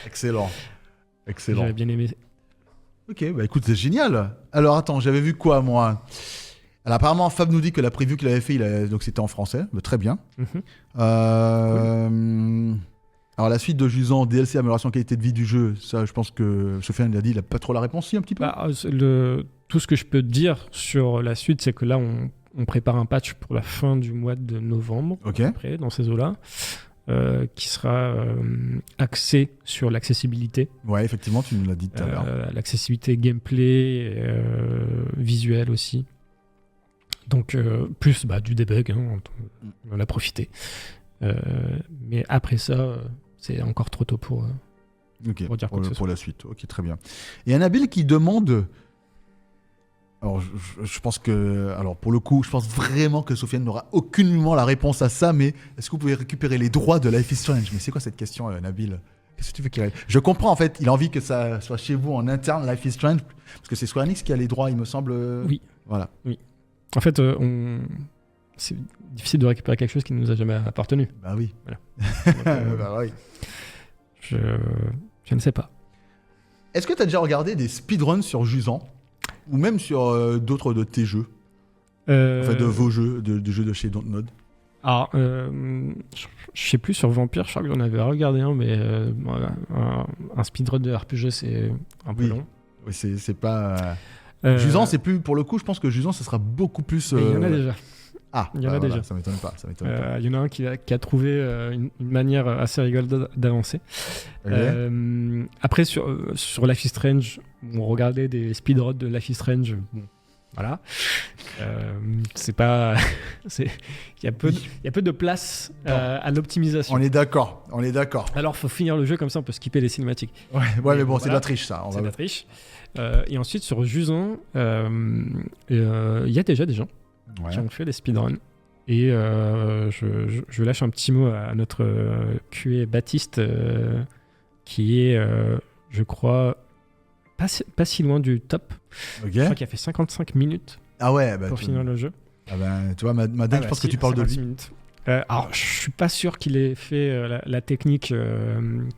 Excellent. J'avais bien aimé. Ok, écoute, c'est génial. Alors attends, j'avais vu quoi moi? Alors apparemment, Fab nous dit que la preview qu'il avait fait, donc c'était en français, très bien. Cool. Alors la suite de Jusant, DLC, amélioration qualité de vie du jeu, ça je pense que Sofiane l'a dit, il a pas trop la réponse, si un petit peu. Tout ce que je peux te dire sur la suite, c'est que là, on prépare un patch pour la fin du mois de novembre, après, dans ces eaux-là. qui sera axé sur l'accessibilité. Ouais, effectivement, tu nous l'as dit tout à l'heure. L'accessibilité gameplay, visuel aussi. Donc, plus du debug, hein, on en a profité. Mais après ça, c'est encore trop tôt pour dire quoi que ce soit. Pour la suite. Ok, très bien. Et Nabil qui demande... Alors, je pense que... Alors, pour le coup, je pense vraiment que Sofiane n'aura aucunement la réponse à ça, mais est-ce que vous pouvez récupérer les droits de Life is Strange? Mais c'est quoi cette question, Nabil? Qu'est-ce que tu veux qu'il règle? Je comprends, en fait, il a envie que ça soit chez vous en interne, Life is Strange, parce que c'est Square Enix qui a les droits, il me semble. Oui. Voilà. Oui. En fait, c'est difficile de récupérer quelque chose qui ne nous a jamais appartenu. Bah oui. Voilà. Donc, bah oui. Je ne sais pas. Est-ce que tu as déjà regardé des speedruns sur Jusant? Ou même sur d'autres de tes jeux, enfin de vos jeux, de jeux de chez Dontnod. Alors, je sais plus, sur Vampire, je crois que j'en avais regardé un, mais un speedrun de RPG, c'est un peu long. Oui, c'est pas... Jusant, c'est plus... Pour le coup, je pense que Jusant, ce sera beaucoup plus... Il y en a déjà. Ah, il y en a déjà. Ça m'étonne pas. Il y en a un qui a trouvé une manière assez rigolote d'avancer. Okay. Après, sur Life is Strange, on regardait des speedruns de Life is Strange. Bon, voilà. C'est pas... Il y a peu de place à l'optimisation. On est d'accord. Alors, il faut finir le jeu, comme ça, on peut skipper les cinématiques. Ouais, mais bon, c'est de la triche, ça. C'est de la triche. Et ensuite, sur Jusant, il y a déjà des gens qui ont fait des speedruns. Et je lâche un petit mot à notre QA Baptiste, qui est, je crois, pas si loin du top. Okay. Je crois qu'il a fait 55 minutes pour finir le jeu. Ah ben, tu vois, Madame, je pense que tu parles de lui. Alors, je suis pas sûr qu'il ait fait la technique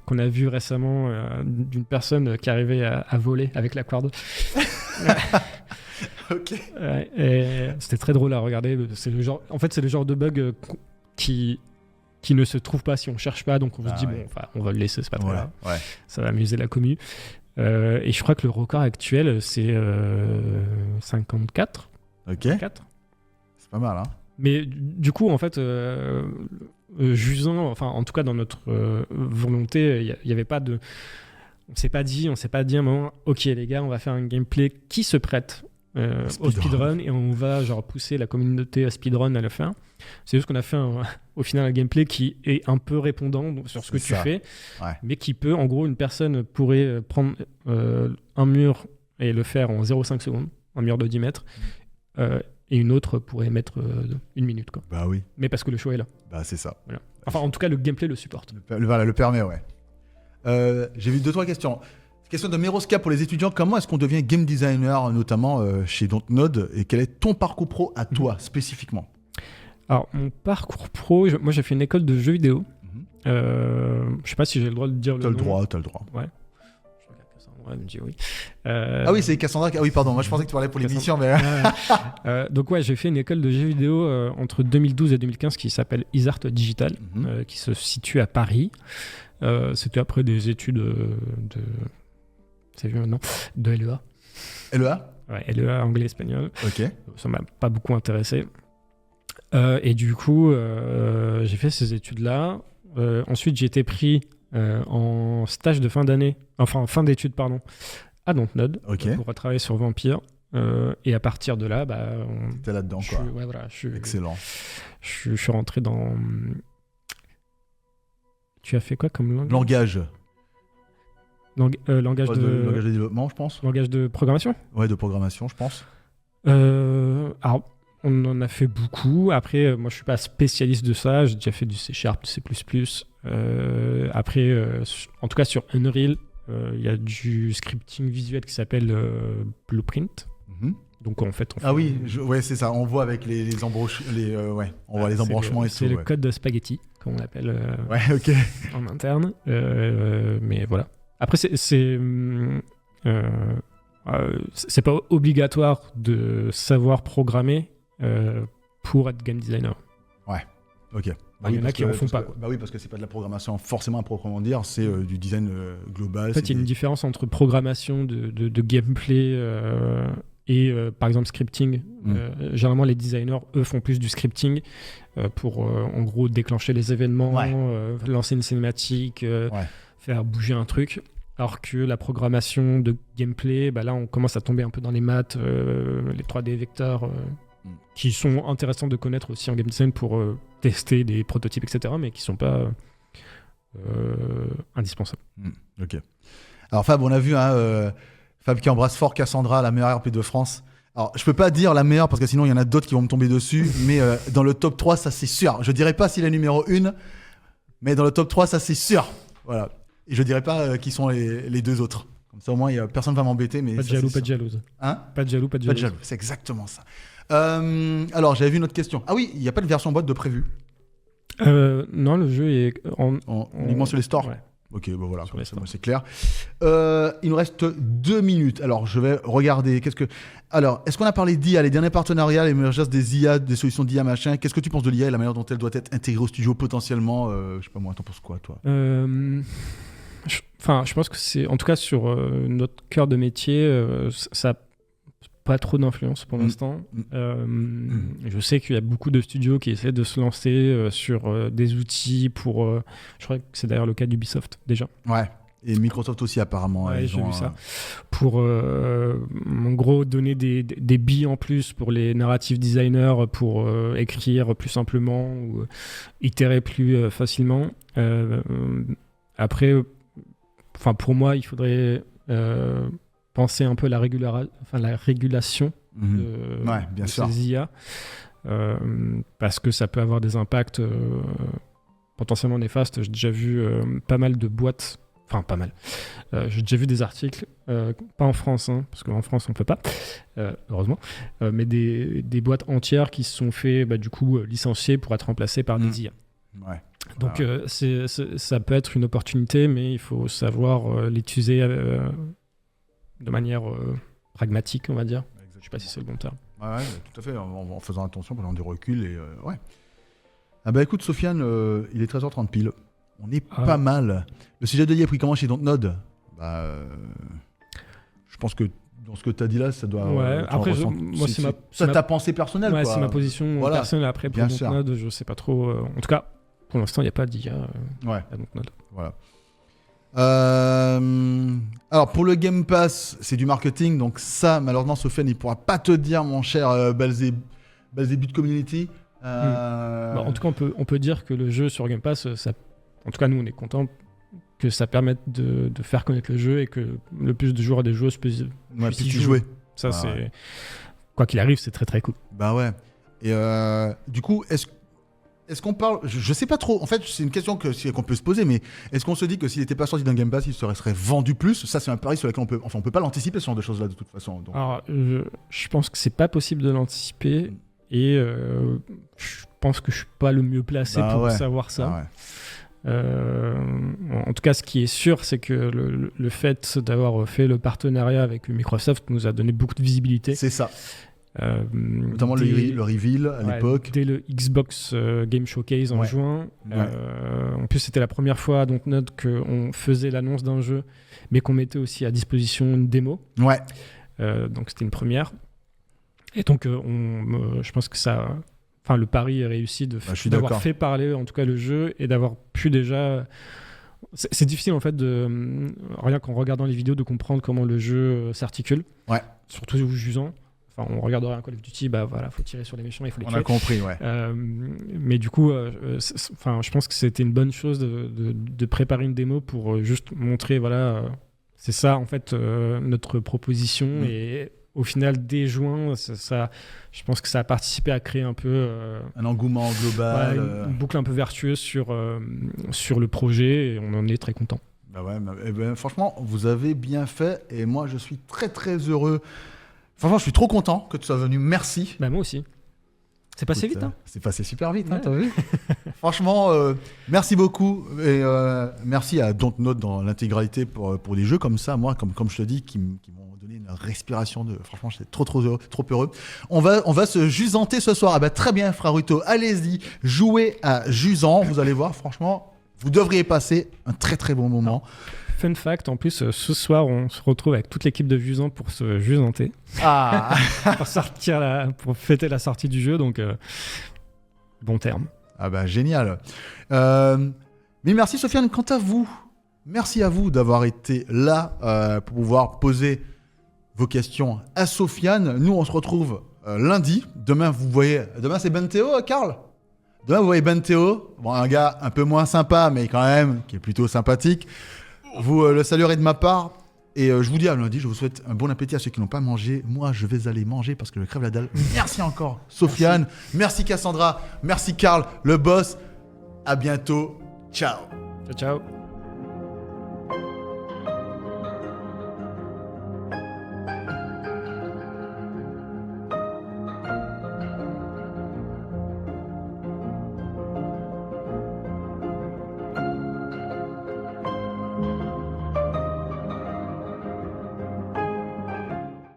qu'on a vue récemment d'une personne qui arrivait à voler avec la corde. Ok. Et c'était très drôle à regarder. C'est le genre de bug qui ne se trouve pas si on cherche pas. Donc on se dit bon, on va le laisser, c'est pas très grave. Ouais. Ça va amuser la commu. Et je crois que le record actuel c'est 54. Ok. 54. C'est pas mal, hein. Mais du coup, en fait, Jusant, enfin, en tout cas, dans notre volonté, il n'y avait pas de... On s'est pas dit à un moment, ok les gars, on va faire un gameplay qui se prête au speedrun et on va pousser la communauté à speedrun à le faire. C'est juste qu'on a fait au final un gameplay qui est un peu répondant sur ce que tu fais, mais qui peut, en gros, une personne pourrait prendre un mur et le faire en 0,5 secondes, un mur de 10 mètres, et une autre pourrait mettre 1 minute. Quoi. Bah oui. Mais parce que le choix est là. Bah c'est ça. Voilà. Enfin, en tout cas, le gameplay le supporte. Le permet, ouais. J'ai vu 2-3 questions. Question de Meroska pour les étudiants. Comment est-ce qu'on devient game designer, notamment chez Dontnod, et quel est ton parcours pro à toi, spécifiquement? Alors, mon parcours pro, moi j'ai fait une école de jeux vidéo. Je sais pas si j'ai le droit de dire le nom. T'as le droit. Ouais. Je regarde Cassandra, elle me dit oui. Ah oui, c'est Cassandra. Ah oui, pardon, moi je pensais que tu parlais pour l'émission, mais... donc ouais, j'ai fait une école de jeux vidéo entre 2012 et 2015 qui s'appelle Isart Digital, qui se situe à Paris. C'était après des études c'est vieux maintenant, de LEA. LEA? Ouais, LEA anglais-espagnol. Ok. Ça m'a pas beaucoup intéressé. Et du coup, j'ai fait ces études-là. Ensuite, j'ai été pris en stage de fin d'année, enfin fin d'études, pardon, à Dontnod, pour travailler sur Vampire. Et à partir de là, t'es là-dedans, quoi. Ouais, voilà, excellent. Je suis rentré dans... Tu as fait quoi comme langage? Langage de développement, je pense. Langage de programmation? Ouais, de programmation, je pense. Alors, on en a fait beaucoup. Après, moi, je suis pas spécialiste de ça. J'ai déjà fait du C#, du C++. Après, en tout cas, sur Unreal, il y a du scripting visuel qui s'appelle Blueprint. Donc, en fait, ouais, c'est ça. On voit avec les embranchements, on voit les embranchements et tout. C'est le code de spaghetti, comme on l'appelle en interne. Mais voilà. Après, c'est pas obligatoire de savoir programmer pour être game designer. Ouais, ok. Il y en a qui en font pas. Bah oui, parce que c'est pas de la programmation forcément à proprement dire, c'est du design global. En fait, il y a une différence entre programmation de gameplay et par exemple scripting. Généralement, les designers, eux, font plus du scripting pour, en gros, déclencher les événements, lancer une cinématique, faire bouger un truc. Alors que la programmation de gameplay, bah là, on commence à tomber un peu dans les maths, les 3D vecteurs, qui sont intéressants de connaître aussi en game design pour tester des prototypes, etc., mais qui ne sont pas indispensables. Ok. Alors Fab, on a vu Fab qui embrasse fort Cassandra, la meilleure RP de France. Alors, je peux pas dire la meilleure parce que sinon il y en a d'autres qui vont me tomber dessus, mais dans le top 3, ça c'est sûr. Je dirais pas s'il est numéro 1, mais dans le top 3, ça c'est sûr. Voilà. Et je dirais pas qui sont les deux autres. Comme ça au moins personne va m'embêter. Mais pas de jaloux, pas de jalouse. Hein ? Pas de jaloux, pas de jalouse. Pas de jaloux, c'est exactement ça. Alors, j'avais vu une autre question. Ah oui, il n'y a pas de version boîte de prévu. Non, le jeu est uniquement sur les stores. Ouais. Ok, bon voilà, c'est clair. Il nous reste 2 minutes. Alors, je vais regarder. Alors, est-ce qu'on a parlé d'IA, les derniers partenariats, l'émergence des IA, des solutions d'IA, machin. Qu'est-ce que tu penses de l'IA et la manière dont elle doit être intégrée au studio potentiellement Je sais pas moi, t'en penses quoi, toi je pense que c'est, en tout cas sur notre cœur de métier, ça n'a pas trop d'influence pour l'instant. Je sais qu'il y a beaucoup de studios qui essaient de se lancer sur des outils pour... je crois que c'est d'ailleurs le cas d'Ubisoft déjà. Ouais, et Microsoft aussi apparemment. Ouais, j'ai vu ça. Pour en gros donner des billes en plus pour les narrative designers pour écrire plus simplement ou itérer plus facilement. Après, pour moi, il faudrait... penser un peu la régulation de ces IA, parce que ça peut avoir des impacts potentiellement néfastes. J'ai déjà vu pas mal de boîtes, pas mal. J'ai déjà vu des articles, pas en France, parce qu'en France on peut pas, heureusement, mais des boîtes entières qui se sont fait du coup licencier pour être remplacées par des IA. Ouais. Donc ça peut être une opportunité, mais il faut savoir l'utiliser de manière pragmatique, on va dire. Exactement. Je sais pas si c'est le bon terme. Ouais, tout à fait, en faisant attention, prenant du recul. Et, ouais. Ah bah écoute, Sofiane, il est 13h30 pile. On est pas mal. Le sujet de l'IA est pris comment chez Dontnod ? Je pense que dans ce que tu as dit là, ça doit... après, moi, c'est ta pensée personnelle. Ouais, quoi. C'est ma position personnelle. Après, pour Dontnod, je sais pas trop. En tout cas, pour l'instant, il n'y a pas d'IA à Dontnod. Voilà. Alors pour le Game Pass, c'est du marketing, donc ça malheureusement Sofiane il pourra pas te dire, mon cher Belzébuth Community. En tout cas on peut dire que le jeu sur Game Pass, en tout cas nous on est content que ça permette de faire connaître le jeu et que le plus de joueurs et des joueuses puissent y jouer. Ça c'est quoi qu'il arrive, c'est très très cool. Bah ouais. Et du coup est-ce qu'on parle... Je sais pas trop. En fait, c'est une question qu'on peut se poser, mais est-ce qu'on se dit que s'il n'était pas sorti d'un Game Pass, il serait vendu plus ? Ça, c'est un pari sur lequel on peut pas l'anticiper, ce genre de choses-là, de toute façon. Donc... Alors, je pense que c'est pas possible de l'anticiper, et je pense que je suis pas le mieux placé pour savoir ça. En tout cas, ce qui est sûr, c'est que le fait d'avoir fait le partenariat avec Microsoft nous a donné beaucoup de visibilité. C'est ça. Notamment le reveal à l'époque. Dès le Xbox Game Showcase en juin. En plus, c'était la première fois à Dontnod qu'on faisait l'annonce d'un jeu, mais qu'on mettait aussi à disposition une démo. Ouais. Donc, c'était une première. Et donc, je pense que ça... le pari est réussi d'avoir fait parler, en tout cas, le jeu et d'avoir pu déjà... C'est difficile, en fait, rien qu'en regardant les vidéos, de comprendre comment le jeu s'articule. Ouais. Surtout jusant. On regarderait un Call of Duty, faut tirer sur les méchants, il faut les tuer. On a compris, ouais. Mais du coup, je pense que c'était une bonne chose de préparer une démo pour juste montrer, c'est ça en fait notre proposition. Et au final, dès juin, je pense que ça a participé à créer un peu un engouement global, une boucle un peu vertueuse sur le projet, et on en est très content. Franchement, vous avez bien fait, et moi je suis très très heureux. Franchement, je suis trop content que tu sois venu. Merci. Moi aussi. C'est passé vite, hein ? C'est passé super vite, t'as vu ? Franchement, merci beaucoup. Et merci à Dontnod dans l'intégralité pour des jeux comme ça, moi, comme je te dis, qui m'ont donné une respiration de... Franchement, j'étais trop heureux. On va se jusanter ce soir. Très bien, Fraruto. Allez-y, jouez à Jusant. Vous allez voir, franchement, vous devriez passer un très très bon moment. Fun fact, en plus, ce soir, on se retrouve avec toute l'équipe de Jusant pour se jusanter. Ah. Pour fêter la sortie du jeu, donc bon terme. Ah bah génial. Mais merci Sofiane, quant à vous, merci à vous d'avoir été là pour pouvoir poser vos questions à Sofiane. Nous, on se retrouve lundi. Demain, c'est Benthéo, Karl ? Demain, vous voyez Benthéo, bon, un gars un peu moins sympa, mais quand même, qui est plutôt sympathique. Vous le saluerez de ma part. Et je vous dis à lundi, je vous souhaite un bon appétit à ceux qui n'ont pas mangé. Moi, je vais aller manger parce que je crève la dalle. Merci encore, Sofiane. Merci Cassandra. Merci Karl, le boss. À bientôt. Ciao. Ciao, ciao.